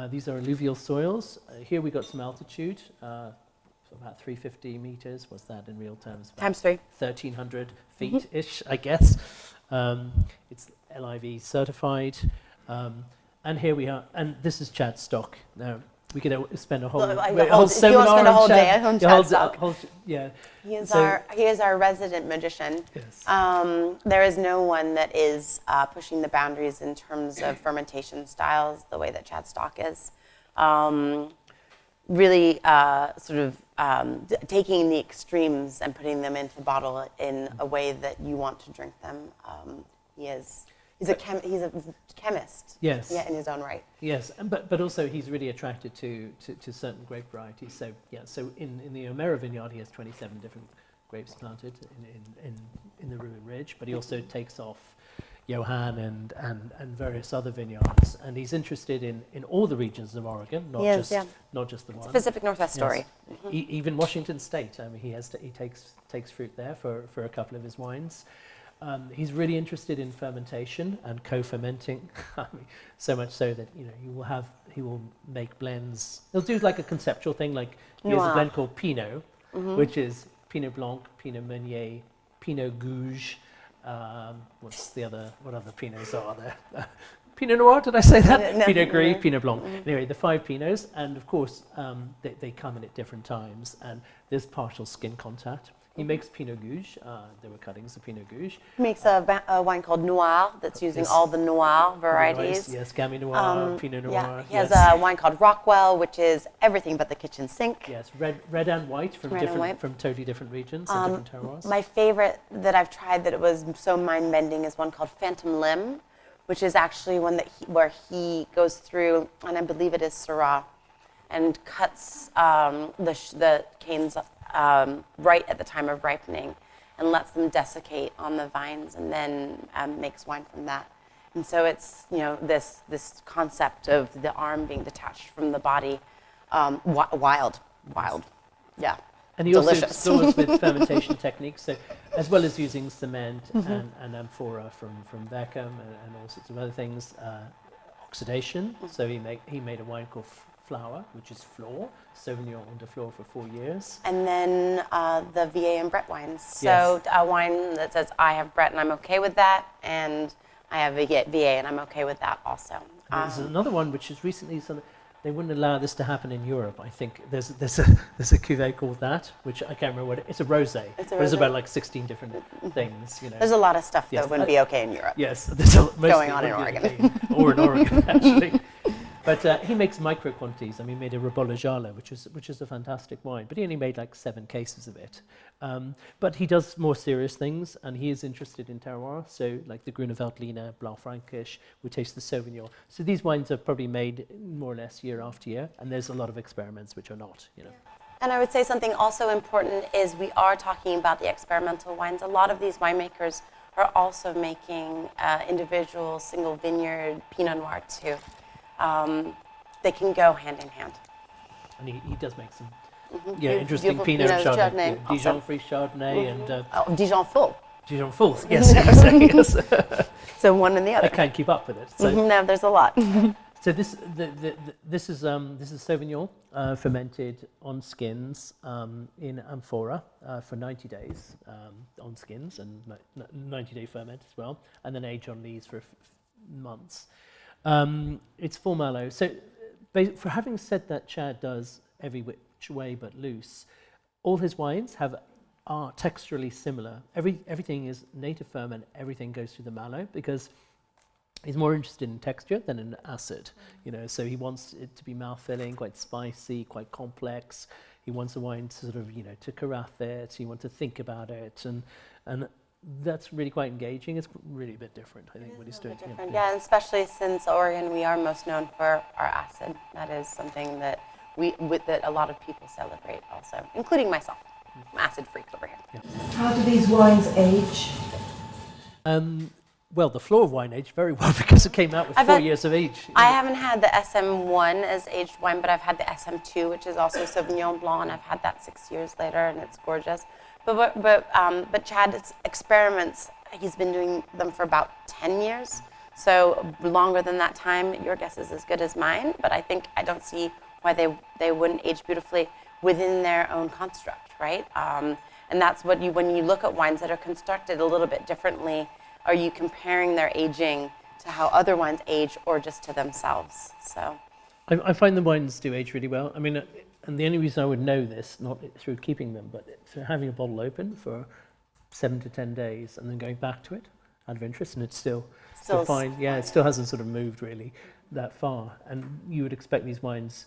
These are alluvial soils. Here we got some altitude. So about 350 meters, what's that in real terms? Times 3. 1,300 feet-ish, I guess. It's LIV certified. And here we are, and this is Chad stock. Now, we could spend a whole, spend seminar a whole on day on Chad stock. Yeah. He is our resident magician. Yes. There is no one that is pushing the boundaries in terms of fermentation styles the way that Chad stock is. Really sort of taking the extremes and putting them into the bottle in a way that you want to drink them. He's a chemist. Yes. Yeah, in his own right. Yes, and but also he's really attracted to certain grape varieties. So yeah, so in the O'Meara vineyard he has 27 different grapes planted in the Ruin Ridge, but he also takes off Johann and various other vineyards, and he's interested in all the regions of Oregon, not just the one. Pacific Northwest story. Yes. Even Washington State. I mean, he takes fruit there for a couple of his wines. He's really interested in fermentation and co-fermenting. I mean, so much so that he will make blends. He'll do like a conceptual thing, like he has a blend called Pinot, which is Pinot Blanc, Pinot Meunier, Pinot Gouge. What other Pinots are there? Pinot Noir, did I say that? No, Pinot Gris, no. Pinot Blanc. Anyway, the 5 Pinots, and of course, they come in at different times, and there's partial skin contact. He makes Pinot Gouge. There were cuttings of Pinot Gouge. He makes a wine called Noir that's using all the Noir varieties. Yes, Gamay Noir, Pinot Noir. Yeah, he has a wine called Rockwell, which is everything but the kitchen sink. Yes, red and white from from totally different regions and different terroirs. My favorite that I've tried that it was so mind-bending is one called Phantom Limb, which is actually one that where he goes through, and I believe it is Syrah, and cuts the canes right at the time of ripening and lets them desiccate on the vines, and then makes wine from that. And so it's this concept of the arm being detached from the body, wild, yeah. And he also explores with fermentation techniques, so as well as using cement and amphora from Beckham and all sorts of other things, oxidation. So he made a wine called Flower, which is Flor, Sauvignon de Flor for 4 years. And then the VA and Brett wines. So a wine that says, I have Brett and I'm okay with that, and I have VA and I'm okay with that also. There's another one which is recently, they wouldn't allow this to happen in Europe. I think there's a cuvée called that, which I can't remember what it's a rosé. It's about like 16 different things. There's a lot of stuff that wouldn't be okay in Europe. Yes, there's going on in Oregon. Or in Oregon, actually. But he makes micro quantities. I mean, he made a Rebolejala, which is a fantastic wine, but he only made like 7 cases of it. But he does more serious things, and he is interested in terroir. So, like the Grüne Veltliner, Blanc Frankish, we taste the Sauvignon. So these wines are probably made more or less year after year, and there's a lot of experiments which are not. And I would say something also important is we are talking about the experimental wines. A lot of these winemakers are also making individual single vineyard Pinot Noir too. They can go hand in hand. And he does make some interesting Pinot Chardonnay. Dijon Free Chardonnay and... Dijon Full. Dijon Full, yes. Yes. So one and the other. I can't keep up with it. So. No, there's a lot. So this is Sauvignon fermented on skins in amphora for 90 days on skins, and 90-day ferment as well, and then age on lees for months. It's full mallow. So for having said that Chad does every which way but loose, all his wines are texturally similar. Everything is native ferment, everything goes through the mallow, because he's more interested in texture than in acid, so he wants it to be mouth-filling, quite spicy, quite complex. He wants a wine to sort of, to carafe it. He wants to think about it, and that's really quite engaging. It's really a bit different, I think, what he's doing. Yeah, and especially since Oregon, we are most known for our acid. That is something that that a lot of people celebrate also, including myself. I'm acid freak over here. Yeah. How do these wines age? Well, the floor of wine aged very well because it came out with 4 years of age. I haven't had the SM1 as aged wine, but I've had the SM2, which is also Sauvignon Blanc, and I've had that 6 years later, and it's gorgeous. But Chad experiments. He's been doing them for about 10 years, so longer than that time. Your guess is as good as mine, but I don't see why they wouldn't age beautifully within their own construct, right? And that's what when you look at wines that are constructed a little bit differently. Are you comparing their aging to how other wines age or just to themselves? So, I find the wines do age really well. I mean, and the only reason I would know this, not through keeping them, but through having a bottle open for 7 to 10 days and then going back to it out of interest, and it's still fine. Yeah, it still hasn't sort of moved really that far. And you would expect these wines,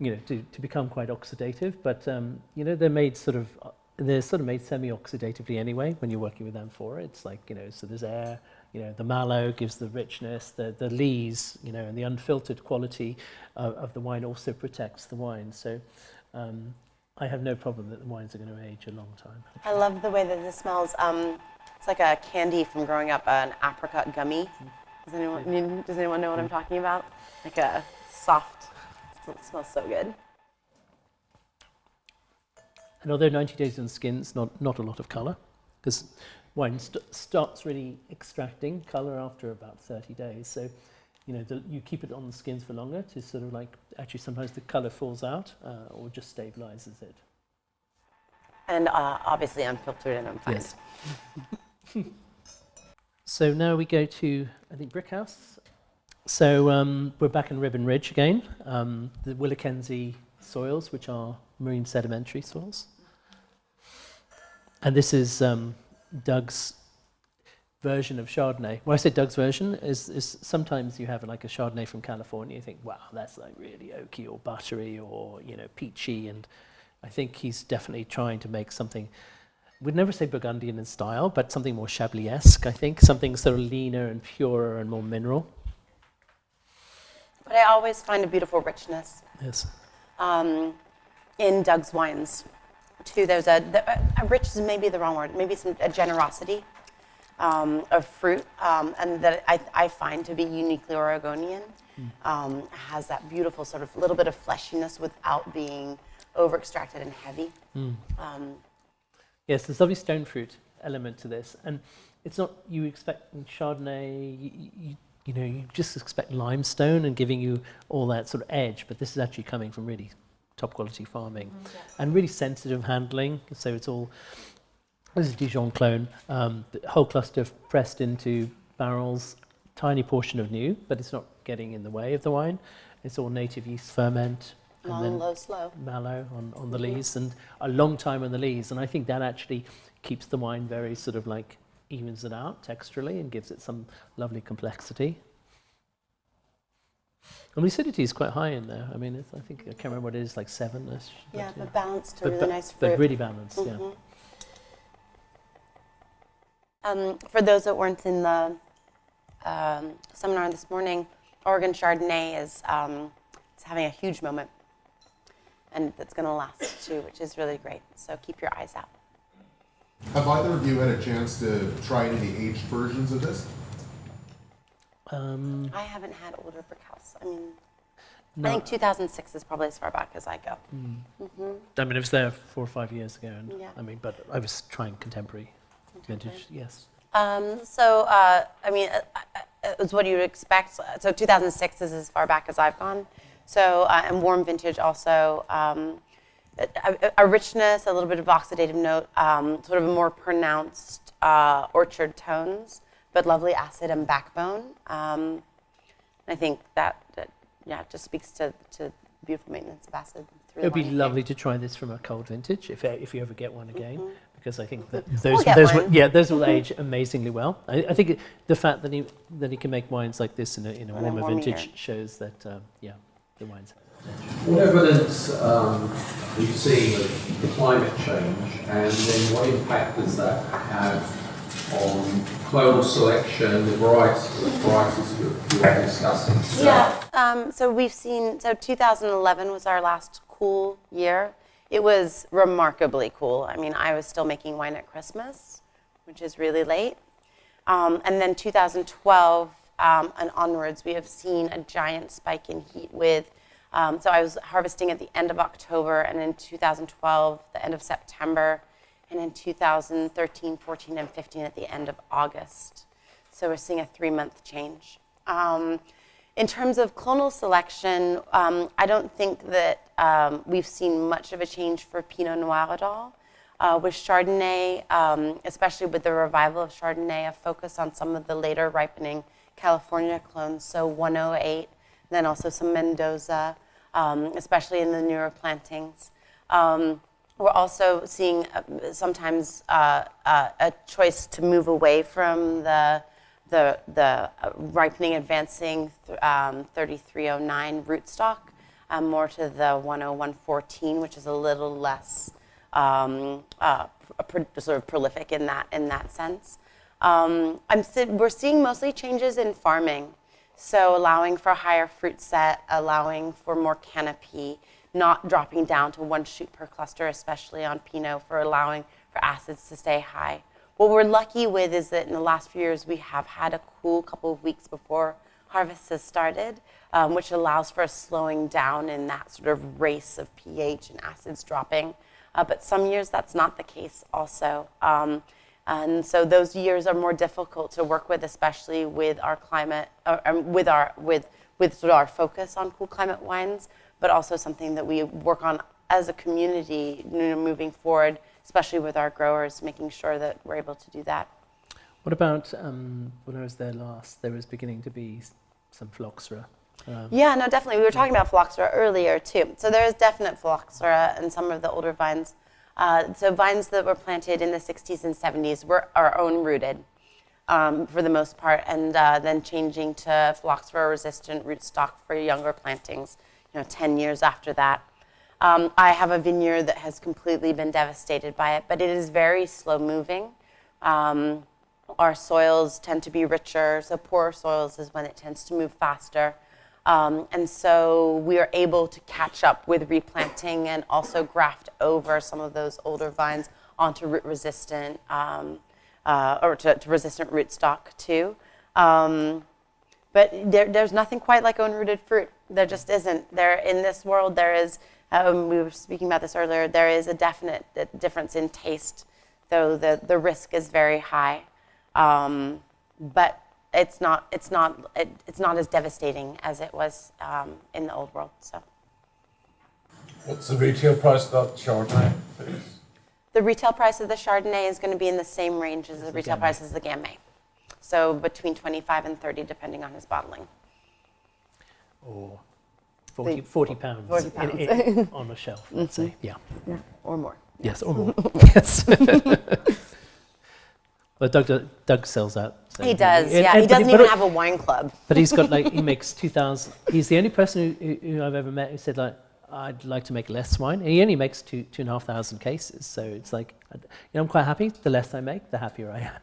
to become quite oxidative, but they're made they're sort of made semi-oxidatively anyway when you're working with amphora. It's like, so there's air, the mallow gives the richness, the lees, and the unfiltered quality of the wine also protects the wine. So I have no problem that the wines are going to age a long time. I love the way that this smells. It's like a candy from growing up, an apricot gummy. Does anyone know what I'm talking about? Like a soft, it smells so good. And although 90 days on the skin's not a lot of colour, because wine starts really extracting colour after about 30 days. So, you keep it on the skins for longer to sort of like, actually sometimes the colour falls out or just stabilises it. And obviously unfiltered and unfined. Yes. So now we go to, I think, Brickhouse. So we're back in Ribbon Ridge again. The Willackenzie soils, which are marine sedimentary soils. And this is Doug's version of Chardonnay. When I say Doug's version, is sometimes you have like a Chardonnay from California, you think, wow, that's like really oaky or buttery or, peachy. And I think he's definitely trying to make something, we'd never say Burgundian in style, but something more Chablis-esque, I think. Something sort of leaner and purer and more mineral. But I always find a beautiful richness. Yes. In Doug's wines, too. There's a rich is maybe the wrong word, maybe a generosity of fruit, and that I find to be uniquely Oregonian. Has that beautiful sort of little bit of fleshiness without being over-extracted and heavy. Yes, there's obviously stone fruit element to this, and it's not, you expect in Chardonnay, you just expect limestone and giving you all that sort of edge, but this is actually coming from really top quality farming and really sensitive handling. So it's all, this is Dijon clone, the whole cluster pressed into barrels, tiny portion of new, but it's not getting in the way of the wine. It's all native yeast ferment. Long, and then low, slow. Mallow on the lees, and a long time on the lees. And I think that actually keeps the wine very sort of like, evens it out texturally and gives it some lovely complexity. And the acidity is quite high in there. I mean, I think, I can't remember what it is, like 7-ish. Yeah, but balanced to really nice fruit. But really balanced, For those that weren't in the seminar this morning, Oregon Chardonnay is having a huge moment. And it's going to last too, which is really great. So keep your eyes out. Have either of you had a chance to try any of the aged versions of this? I haven't had older Brickhouse. I mean, no. I think 2006 is probably as far back as I go. I mean, it was there 4 or 5 years ago, and Yeah. I mean, but I was trying contemporary vintage, yes. I mean, it's what you would expect. So 2006 is as far back as I've gone. So, and warm vintage also, a richness, a little bit of oxidative note, sort of a more pronounced orchard tones, but lovely acid and backbone. I think that just speaks to beautiful maintenance of acid. It would be lovely to try this from a cold vintage if you ever get one again, because I think that those will age amazingly well. I think the fact that he can make wines like this in a warmer vintage shows that the wines. What evidence are you seeing of climate change, and then what impact does that have on clonal selection, the varieties you are discussing today? Yeah, so we've seen, 2011 was our last cool year. It was remarkably cool. I mean, I was still making wine at Christmas, which is really late. And then 2012 and onwards, we have seen a giant spike in heat with, so I was harvesting at the end of October, and in 2012, the end of September, and in 2013, 14, and 15 at the end of August. So we're seeing a 3-month change. In terms of clonal selection, I don't think that we've seen much of a change for Pinot Noir at all. With Chardonnay, especially with the revival of Chardonnay, a focus on some of the later ripening California clones, so 108, then also some Mendoza, especially in the newer plantings. We're also seeing sometimes a choice to move away from the ripening advancing 3309 rootstock, more to the 10114, which is a little less sort of prolific in that sense. We're seeing mostly changes in farming, so allowing for higher fruit set, allowing for more canopy, not dropping down to 1 shoot per cluster, especially on Pinot, for allowing for acids to stay high. What we're lucky with is that in the last few years, we have had a cool couple of weeks before harvest has started, which allows for a slowing down in that sort of race of pH and acids dropping. But some years that's not the case also. And so those years are more difficult to work with, especially with our climate, with sort of our focus on cool climate wines, but also something that we work on as a community, moving forward, especially with our growers, making sure that we're able to do that. What about when I was there last? There was beginning to be some phylloxera. Yeah, no, definitely. We were talking about phylloxera earlier too. So there is definite phylloxera in some of the older vines. So vines that were planted in the 60s and 70s are own rooted for the most part, and then changing to phylloxera-resistant rootstock for younger plantings, 10 years after that. I have a vineyard that has completely been devastated by it, but it is very slow moving. Our soils tend to be richer, so poorer soils is when it tends to move faster. And so we are able to catch up with replanting and also graft over some of those older vines onto root-resistant, or to resistant rootstock too. But there's nothing quite like own-rooted fruit. There just isn't. There in this world, there is, we were speaking about this earlier, there is a definite difference in taste, though the risk is very high. But it's not as devastating as it was in the old world. So, What's the retail price of that Chardonnay, please? the retail price of the Chardonnay is going to be in the same range as the retail price as the Gamay. So between 25 and 30, depending on his bottling. Or 40 pounds, 40 pounds. On a shelf, let's say. Yeah. Or more. Yes, or more. Yes. Well, Doug sells out. So He does, yeah. He doesn't even have a wine club. But he's got he makes 2,000. He's the only person who I've ever met who said I'd like to make less wine. And he only makes 2,500 cases. So it's I'm quite happy. The less I make, the happier I am.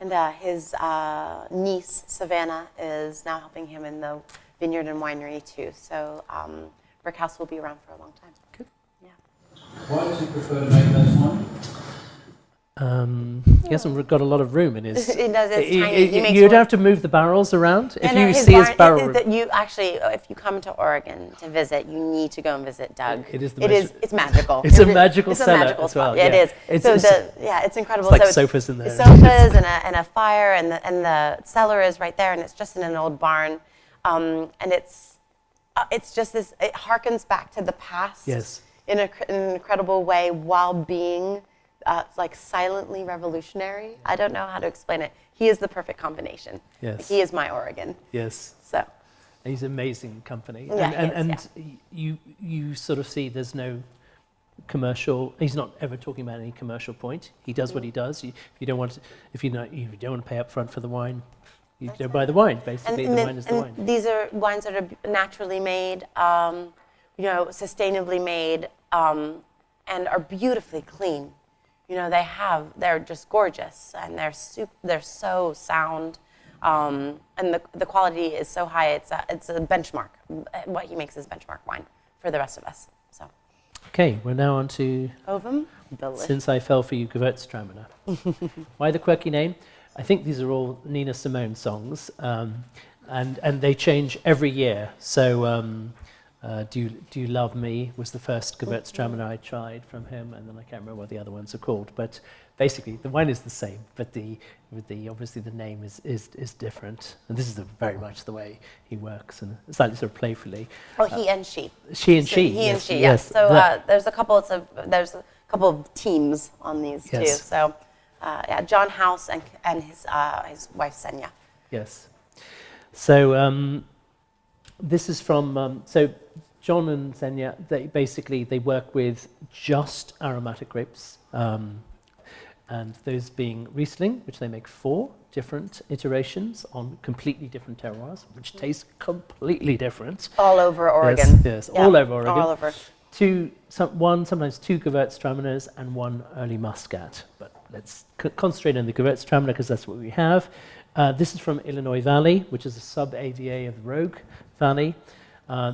And his niece, Savannah, is now helping him in the vineyard and winery too. So Brickhouse will be around for a long time. Good. Yeah. Why does he prefer to make less wine? He hasn't got a lot of room in his. It does. It's tiny. He makes You'd have to move the barrels around. If you see his barrel. You actually, if you come to Oregon to visit, you need to go and visit Doug. It's magical. It's a magical cellar It's a magical as well. spot. Yeah, it is. It's incredible. It's like sofas in there. Sofas and a fire, and the cellar is right there, and it's just in an old barn, and it's just this. It harkens back to the past. Yes. In an incredible way, while being silently revolutionary. I don't know how to explain it. He is the perfect combination. Yes. He is my Oregon. Yes. So. He's an amazing company. Yeah, You sort of see there's no commercial. He's not ever talking about any commercial point. He does what he does. If you don't want to pay up front for the wine, You go by the wine, basically. The wine is the wine. These are wines that are naturally made, sustainably made, and are beautifully clean. They're just gorgeous, and they're so sound, and the quality is so high. It's a benchmark. What he makes is benchmark wine for the rest of us. So. Okay, we're now on to Ovum. Delicious. Since I Fell for You, Gewürztraminer. Why the quirky name? I think these are all Nina Simone songs, and they change every year. So, Do You Love Me was the first Gewürztraminer I tried from him, and then I can't remember what the other ones are called. But basically, the wine is the same, but obviously the name is different. And this is very much the way he works, and slightly sort of playfully. Oh, he and she. She and so she. He yes, and she. Yes. Yes. So there's a couple of teams on these too. Yes. So. John House and his wife Senya. Yes. So this is from so John and Senya. They work with just aromatic grapes, and those being Riesling, which they make 4 different iterations on completely different terroirs, which taste completely different. All over Oregon. Yes, all over Oregon. All over. Sometimes 2 Gewürztraminers and 1 early Muscat. But let's concentrate on the Gewürztraminer because that's what we have. This is from Illinois Valley, which is a sub-AVA of the Rogue Valley.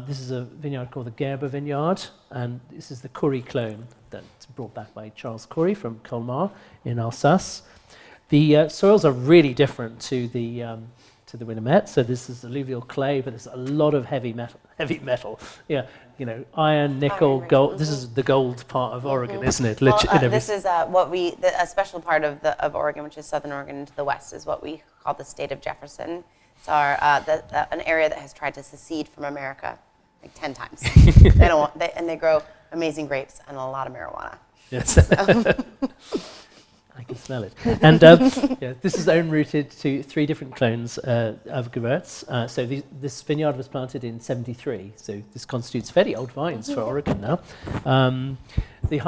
This is a vineyard called the Gerber Vineyard, and this is the Curie clone that's brought back by Charles Curie from Colmar in Alsace. The soils are really different to the Willamette. So this is alluvial clay, but there's a lot of heavy metal. Yeah, iron, nickel, gold. This is the gold part of Oregon, isn't it? This is a special part of Oregon, which is southern Oregon and to the west, is what we call the state of Jefferson. It's an area that has tried to secede from America like 10 times. They grow amazing grapes and a lot of marijuana. Yes. I can smell it. And this is own-rooted to 3 different clones of Gewürz. So this vineyard was planted in 73, so this constitutes fairly old vines for Oregon now. He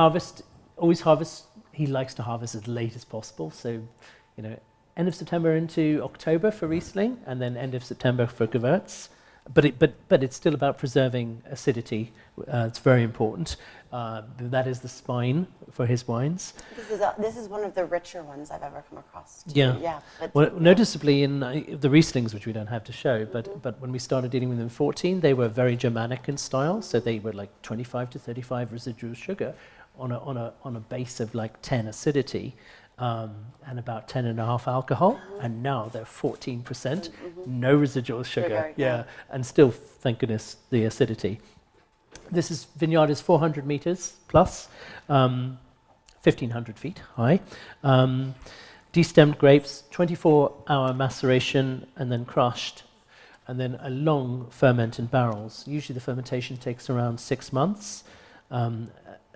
likes to harvest as late as possible, so end of September into October for Riesling, and then end of September for Gewürz. But it's still about preserving acidity. It's very important. That is the spine for his wines. This is one of the richer ones I've ever come across. Yeah. Noticeably in the Rieslings, which we don't have to show, but when we started dealing with them in 14, they were very Germanic in style. So they were like 25 to 35 residual sugar on a base of like 10 acidity. And about 10.5 alcohol, and now they're 14%, no residual sugar, and still, thank goodness, the acidity. This vineyard is 400 meters plus, 1,500 feet high. Destemmed grapes, 24-hour maceration, and then crushed, and then a long ferment in barrels. Usually the fermentation takes around 6 months.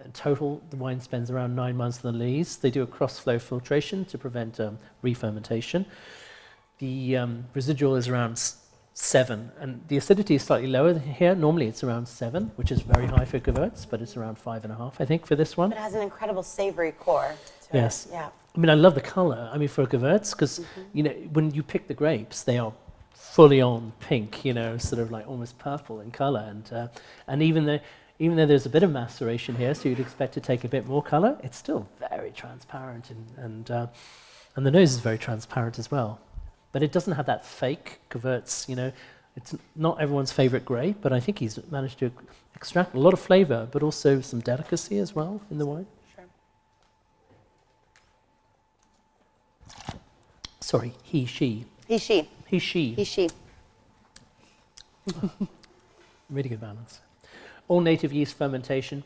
In total, the wine spends around 9 months in the lees. They do a cross-flow filtration to prevent re-fermentation. The residual is around 7, and the acidity is slightly lower here. Normally it's around 7, which is very high for Gewürz, but it's around 5.5, I think, for this one. But it has an incrable savory core to yes. it. Yeah. I mean, I love the color. I mean, for a Gewürz, because when you pick the grapes, they are fully on pink. Sort of like almost purple in color, and even though there's a bit of maceration here, so you'd expect to take a bit more color, it's still very transparent, and the nose is very transparent as well. But it doesn't have that fake Gewürz, It's not everyone's favorite grape, but I think he's managed to extract a lot of flavor, but also some delicacy as well in the wine. Sure. Sorry, he, she. He, she. He, she. He, she. Really good balance. All native yeast fermentation.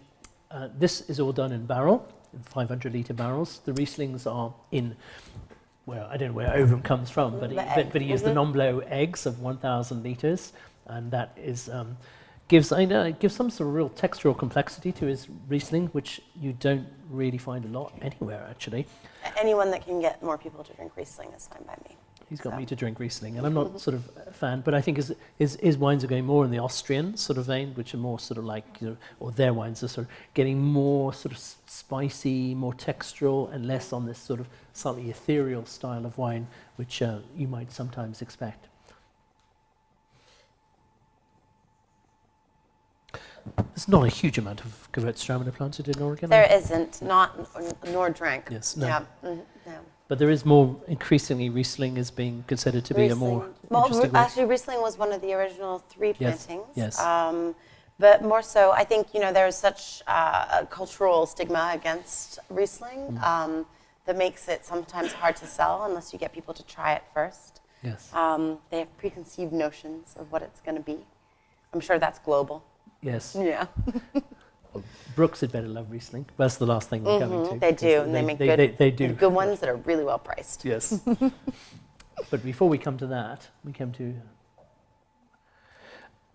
This is all done in barrel, in 500-litre barrels. The Rieslings are in, well, I don't know where Ovum comes from, but he used the non-blow eggs of 1,000 litres, and that is gives some sort of real textural complexity to his Riesling, which you don't really find a lot anywhere, actually. Anyone that can get more people to drink Riesling is fine by me. He's got So. me to drink Riesling, and I'm not sort of a fan, but I think his wines are going more in the Austrian sort of vein, which are more sort of like, or their wines are sort of getting more sort of spicy, more textural, and less on this sort of slightly ethereal style of wine, which you might sometimes expect. There's not a huge amount of Gewürztraminer planted in Oregon. There isn't, nor drank. Yes, no. Yeah, no. But there is more, increasingly, Riesling is being considered to be a more interesting grape. Actually, Riesling was one of the original 3 Yes, plantings. yes. But more so, I think, there's such a cultural stigma against Riesling that makes it sometimes hard to sell unless you get people to try it first. Yes. They have preconceived notions of what it's going to be. I'm sure that's global. Yes. Yeah. Brooks had better love Riesling. That's the last thing we're coming to. They do, because and they make they do. good ones that are really well priced. Yes. But before we come to that, we come to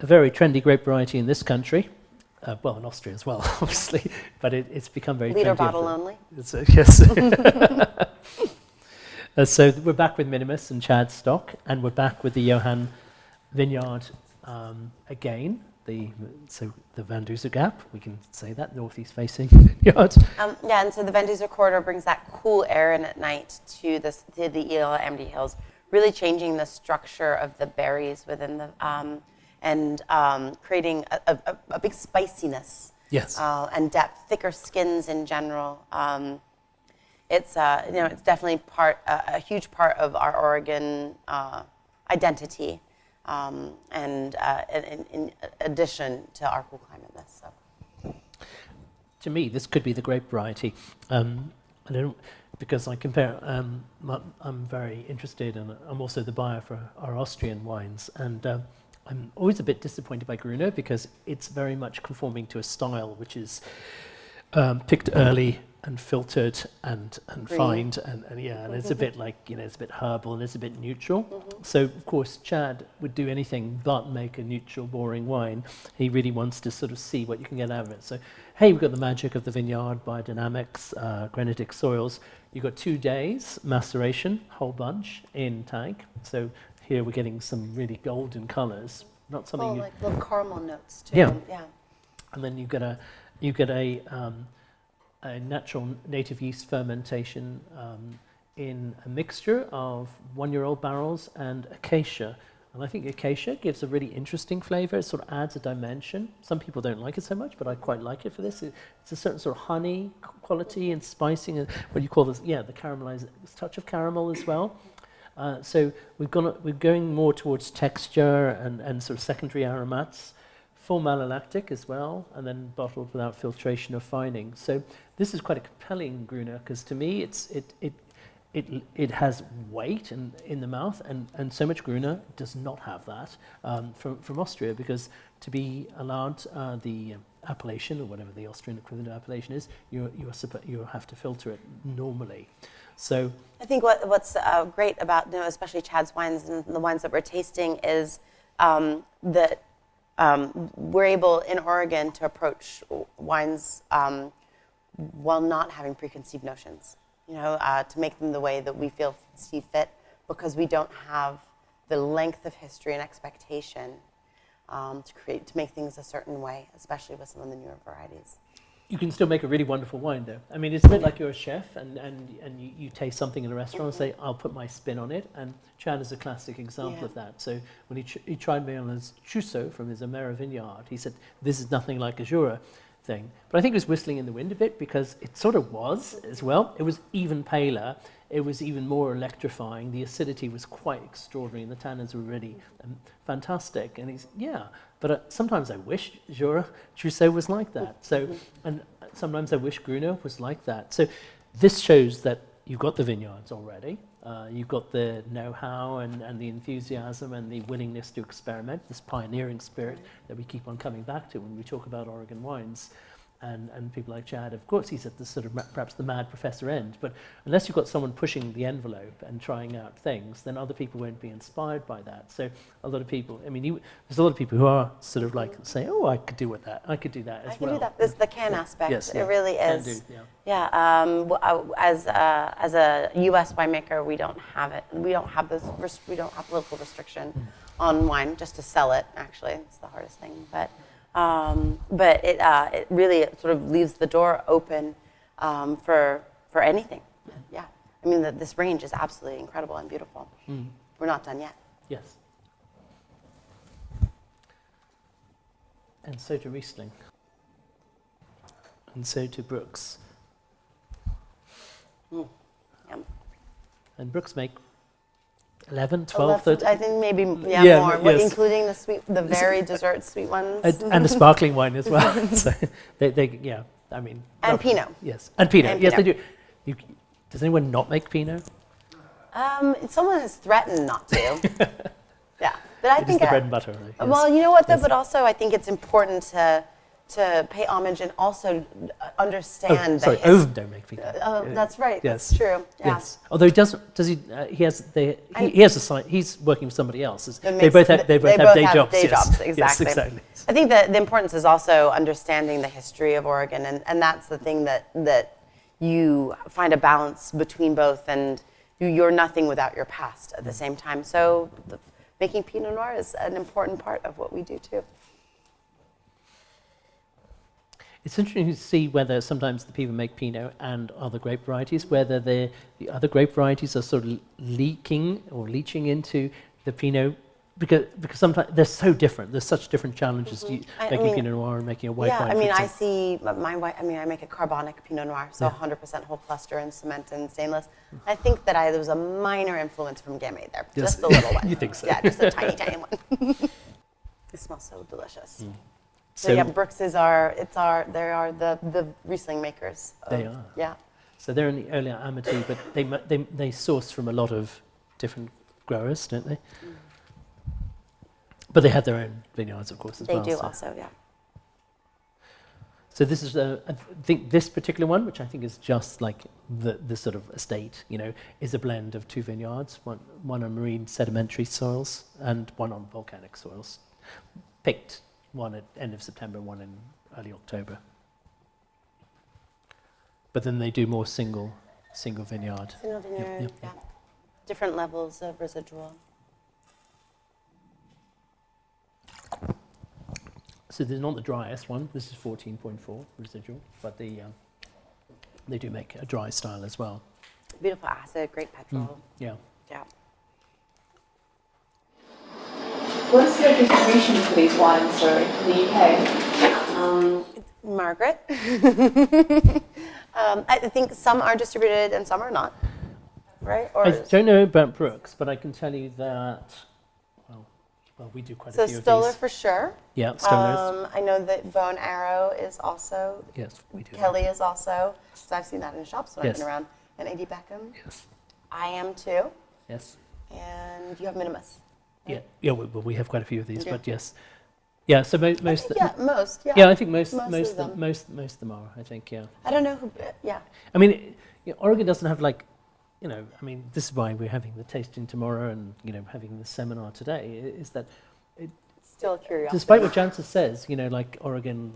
a very trendy grape variety in this country. Well, in Austria as well, obviously. But it's become very Liter trendy. bottle only. Yes. So we're back with Minimus and Chad stock, and we're back with the Johan vineyard again. So the Van Duzer Gap, we can say that, northeast facing vineyard. Yeah, and so the Van Duzer corridor brings that cool air in at night to the ELMD hills, really changing the structure of the berries within the, and creating a big spiciness. Yes. And depth, thicker skins in general. It's it's definitely a huge part of our Oregon identity. And in addition to our cool climateness. So. To me, this could be the grape variety. Because I compare, I'm very interested, and I'm also the buyer for our Austrian wines, and I'm always a bit disappointed by Gruner because it's very much conforming to a style which is picked early and filtered and fined and it's a bit like, it's a bit herbal and it's a bit neutral. So of course Chad would do anything but make a neutral, boring wine. He really wants to sort of see what you can get out of it. So hey, we've got the magic of the vineyard, biodynamics, granitic soils. You've got 2 days maceration, whole bunch in tank. So here we're getting some really golden colours. Not something like little caramel notes too. Yeah. Yeah. And then you get a natural native yeast fermentation in a mixture of 1-year-old barrels and acacia. And I think acacia gives a really interesting flavour. It sort of adds a dimension. Some people don't like it so much, but I quite like it for this. It's a certain sort of honey quality and spicing, and what you call this, the caramelized touch of caramel as well. So we're going more towards texture and sort of secondary aromats. Full malolactic as well, and then bottled without filtration or fining. So this is quite a compelling Gruner because to me it has weight in the mouth, and so much Gruner does not have that from Austria, because to be allowed the appellation, or whatever the Austrian equivalent of appellation is, you have to filter it normally. So I think what's great about especially Chad's wines and the wines that we're tasting is that we're able in Oregon to approach wines while not having preconceived notions, to make them the way that we see fit, because we don't have the length of history and expectation to make things a certain way, especially with some of the newer varieties. you can still make a really wonderful wine, though. I mean, it's a bit like you're a chef and you taste something in a restaurant and say, I'll put my spin on it. And Chad is a classic example of that. So when he tried me on his Trousseau from his Amera vineyard, he said, this is nothing like a Jura thing. But I think it was whistling in the wind a bit, because it sort of was as well. It was even paler. It was even more electrifying. The acidity was quite extraordinary, and the tannins were really fantastic. And he's, but sometimes I wish Jura Trousseau was like that. So, and sometimes I wish Gruner was like that. So this shows that you've got the vineyards already. You've got the know-how and the enthusiasm and the willingness to experiment, this pioneering spirit that we keep on coming back to when we talk about Oregon wines. and people like Chad. Of course, he's at the sort of perhaps the mad professor end, but unless you've got someone pushing the envelope and trying out things, then other people won't be inspired by that. So a lot of people, I mean, there's a lot of people who are sort of like say, oh, I could do with that, I could do that as well. I can do that. There's the can aspect. Yes, it really is. Can do, As a U.S. winemaker, we don't have it. We don't have political restriction on wine just to sell it. Actually, it's the hardest thing. But it really sort of leaves the door open for anything. Yeah, I mean this range is absolutely incredible and beautiful. We're not done yet. Yes. And so to Riesling. And so to Brooks. Yum. And Brooks make 11, 12, 13. I think maybe more, yes. but including the very dessert sweet ones. And a sparkling wine as well. So they yeah, I mean. And Pinot. Yes, and Pinot. And yes, Pinot. they do. Does anyone not make Pinot? Someone has threatened not to. Yeah, but I It is think the bread and butter. Right? Yes. Well, you know what though, Yes. but also I think it's important to pay homage and also understand sorry, the Oven don't make Pinot. that's right. Yes. That's true. Yeah. Yes. Although does he? He has a site. He's working for somebody else. They both have day jobs. Day yes. jobs, Yes, exactly. exactly. I think that the importance is also understanding the history of Oregon, and that's the thing that you find a balance between both, and you're nothing without your past at the same time. So making Pinot Noir is an important part of what we do too. It's interesting to see whether sometimes the people make Pinot and other grape varieties, whether the other grape varieties are sort of leaking or leaching into the Pinot, because sometimes they're so different. There's such different challenges to making Pinot Noir and making a white wine. Yeah, I mean, I see my white. I mean, I make a carbonic Pinot Noir, so 100% whole cluster and cement and stainless. I think that there was a minor influence from Gamay there, just a little one. You think so? Yeah, just a tiny one. It smells so delicious. So So yeah, Brooks they are the Riesling makers. They are. Yeah. So they're in the earlier Amity, but they source from a lot of different growers, don't they? But they have their own vineyards, of course, as well. They do so. also, yeah. So this is, I think this particular one, which I think is just like the sort of estate, is a blend of two vineyards, one on marine sedimentary soils and one on volcanic soils, picked. One at end of September, one in early October. But then they do more single vineyard. Single vineyard, Yep. yeah. Different levels of residual. So they're not the driest one. This is 14.4 residual, but they do make a dry style as well. Beautiful acid, great petrol. Yeah. Yeah. What's your distribution for these wines in the UK? Margaret. I think some are distributed and some are not, right? Or I don't know about Brooks, but I can tell you that, well, we do quite a few of these. So Stoller for sure. Yeah, Stollers. I know that Bow and Arrow is also. Yes, we do. Kelly is also, because I've seen that in shops when Yes. I've been around. And A.D. Beckham. Yes. I am too. Yes. And you have Minimus. Yeah. We have quite a few of these, Yeah. but yes. Yeah. So most. Yeah, most. Yeah. Yeah, I think most Most of of them. them. Most of them are. I think. Yeah. I don't know who. Yeah. I mean, Oregon doesn't have like, I mean, this is why we're having the tasting tomorrow and having the seminar today. Is that Still a curiosity. despite what Jancis says, like Oregon,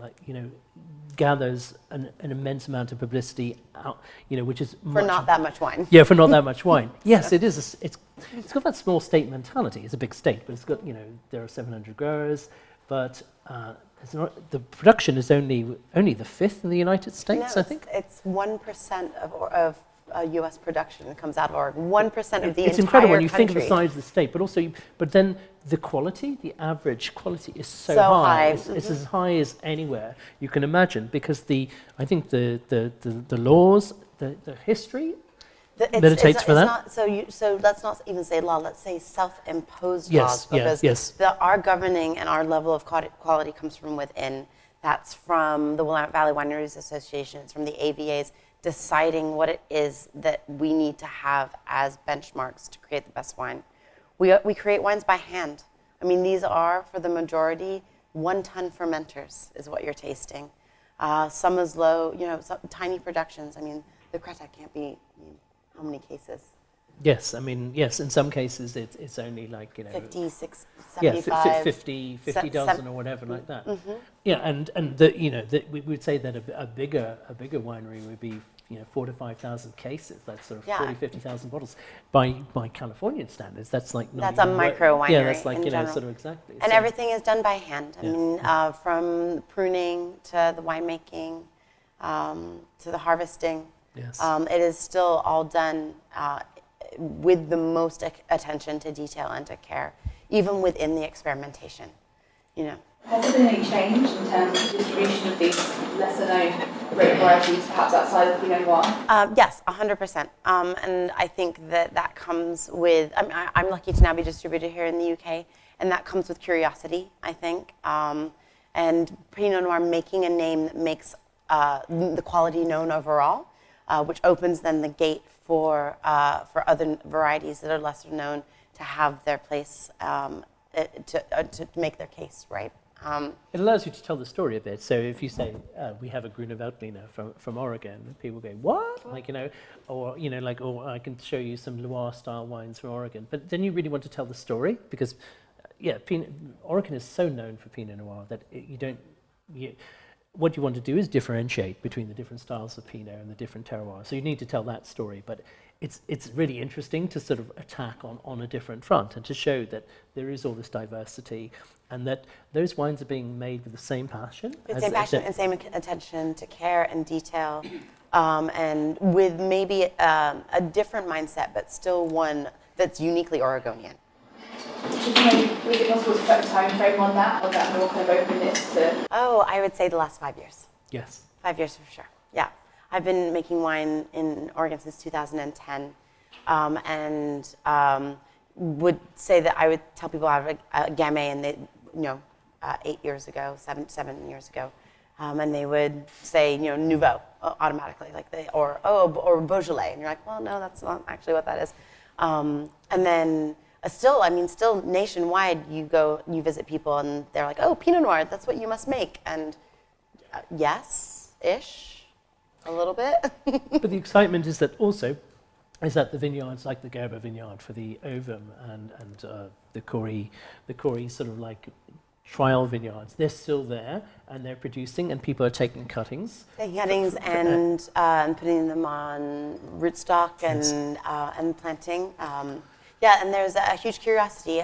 gathers an immense amount of publicity out, which is For not that much wine. Yeah, for not that much wine. Yes, it is. It's got that small state mentality. It's a big state, but it's got there are 700 growers, but it's not, the production is only the fifth in the United States, I think. It's 1% of U.S. production that comes out of Oregon. 1% of the entire country. It's incredible when you think of the size of the state, but then the quality, the average quality is so high. It's as high as anywhere you can imagine, because I think the laws, the history meditates for that. Not, so let's not even say law. Let's say self-imposed Yes, laws, because yes. our governing and our level of quality comes from within. That's from the Willamette Valley Wineries Association. It's from the AVAs deciding what it is that we need to have as benchmarks to create the best wine. We create wines by hand. I mean, these are, for the majority, 1-ton fermenters is what you're tasting. Some is low, some tiny productions. I mean, the Creta can't be, how many cases? Yes, I mean, yes, in some cases it's only like, 50, 60, yeah, 75. 50 dozen or whatever like that. Mm-hmm. Yeah, and we would say that a bigger winery would be 4,000 to 5,000 cases. That's sort of 40, 50,000 bottles by Californian standards. That's like That's a micro winery. Yeah, that's like in general. sort of exactly. And So- everything is done by hand. I mean, from pruning to the winemaking, to the harvesting. Yes. It is still all done with the most attention to detail and to care, even within the experimentation. Has there been any change in terms of distribution of these lesser known grape varieties, perhaps outside of Pinot Noir? Yes, 100%. And I think that comes with, I'm lucky to now be distributed here in the UK, and that comes with curiosity, I think. And Pinot Noir making a name that makes the quality known overall, which opens then the gate for other varieties that are lesser known to have their place, to make their case, right? It allows you to tell the story a bit. So if you say, we have a Gruner Veltliner from Oregon, people go, what? Or I can show you some Loire style wines from Oregon. But then you really want to tell the story because, Oregon is so known for Pinot Noir that what you want to do is differentiate between the different styles of Pinot and the different terroirs. So you need to tell that story, but it's really interesting to sort of attack on a different front and to show that there is all this diversity and that those wines are being made with the same passion. Same passion and same attention to care and detail, and with maybe a different mindset, but still one that's uniquely Oregonian. Was it possible to put a time frame on that, or that more kind of openness to? Oh, I would say the last 5 years. Yes. 5 years for sure. Yeah, I've been making wine in Oregon since 2010, and would say that I would tell people I have a Gamay, and they, 8 years ago, 7 years ago, and they would say, Nouveau automatically, or Beaujolais, and you're like, well, no, that's not actually what that is, and then. Still nationwide, you visit people and they're like, oh, Pinot Noir, that's what you must make. And yes-ish, a little bit. But the excitement is that the vineyards like the Gerber vineyard for the Ovum and the Corey sort of like trial vineyards, they're still there and they're producing and people are taking cuttings. Taking cuttings and putting them on rootstock and planting. And there's a huge curiosity.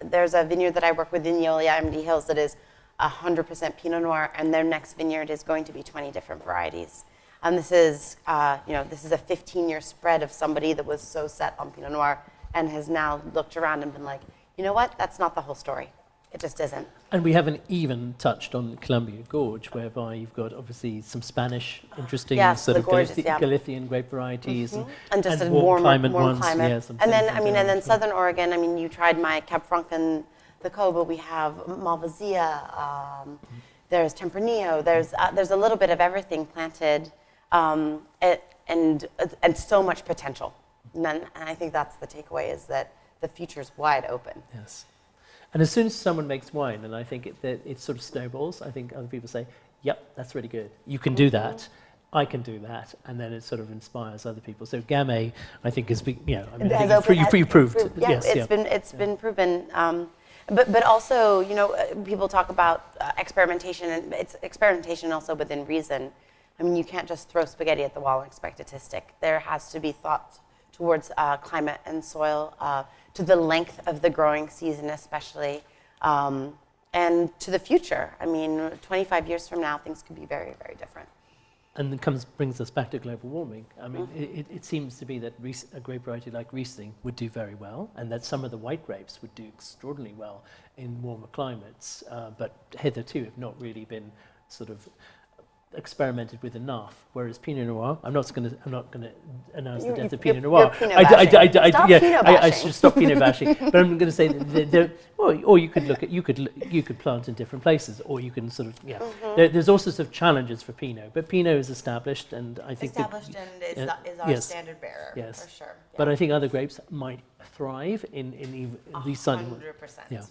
There's a vineyard that I work with in the Yosemite Hills that is 100% Pinot Noir, and their next vineyard is going to be 20 different varieties. And this is a 15-year spread of somebody that was so set on Pinot Noir and has now looked around and been like, you know what? That's not the whole story. It just isn't. And we haven't even touched on Columbia Gorge, whereby you've got obviously some Spanish, interesting sort of Galician grape varieties, and just a warm climate warm ones. climate. Yes, and then Southern Oregon. You tried my Cab Franc and the Cove, but we have Malvasia. There's Tempranillo. There's a little bit of everything planted, and so much potential. And I think that's the takeaway: is that the future's wide open. Yes. And as soon as someone makes wine, and I think it sort of snowballs, I think other people say, yep, that's really good. You can do that. I can do that. And then it sort of inspires other people. So Gamay, I think, is, you proved. It's been proven. But also, people talk about experimentation, and it's experimentation also within reason. You can't just throw spaghetti at the wall and expect a stick. There has to be thought towards climate and soil, to the length of the growing season especially, and to the future. 25 years from now, things could be very, very different. And it brings us back to global warming. It seems to be that a grape variety like Riesling would do very well, and that some of the white grapes would do extraordinarily well in warmer climates, but hitherto have not really been sort of experimented with enough, whereas Pinot Noir, I'm not going to announce the death of Pinot Noir. I should stop Pinot bashing. But I'm going to say or you could plant in different places, or you can sort of there's all sorts of challenges for Pinot, but Pinot is established, and I think is our standard bearer, yes, for sure. Yeah. But I think other grapes might thrive in these 100%. Yeah.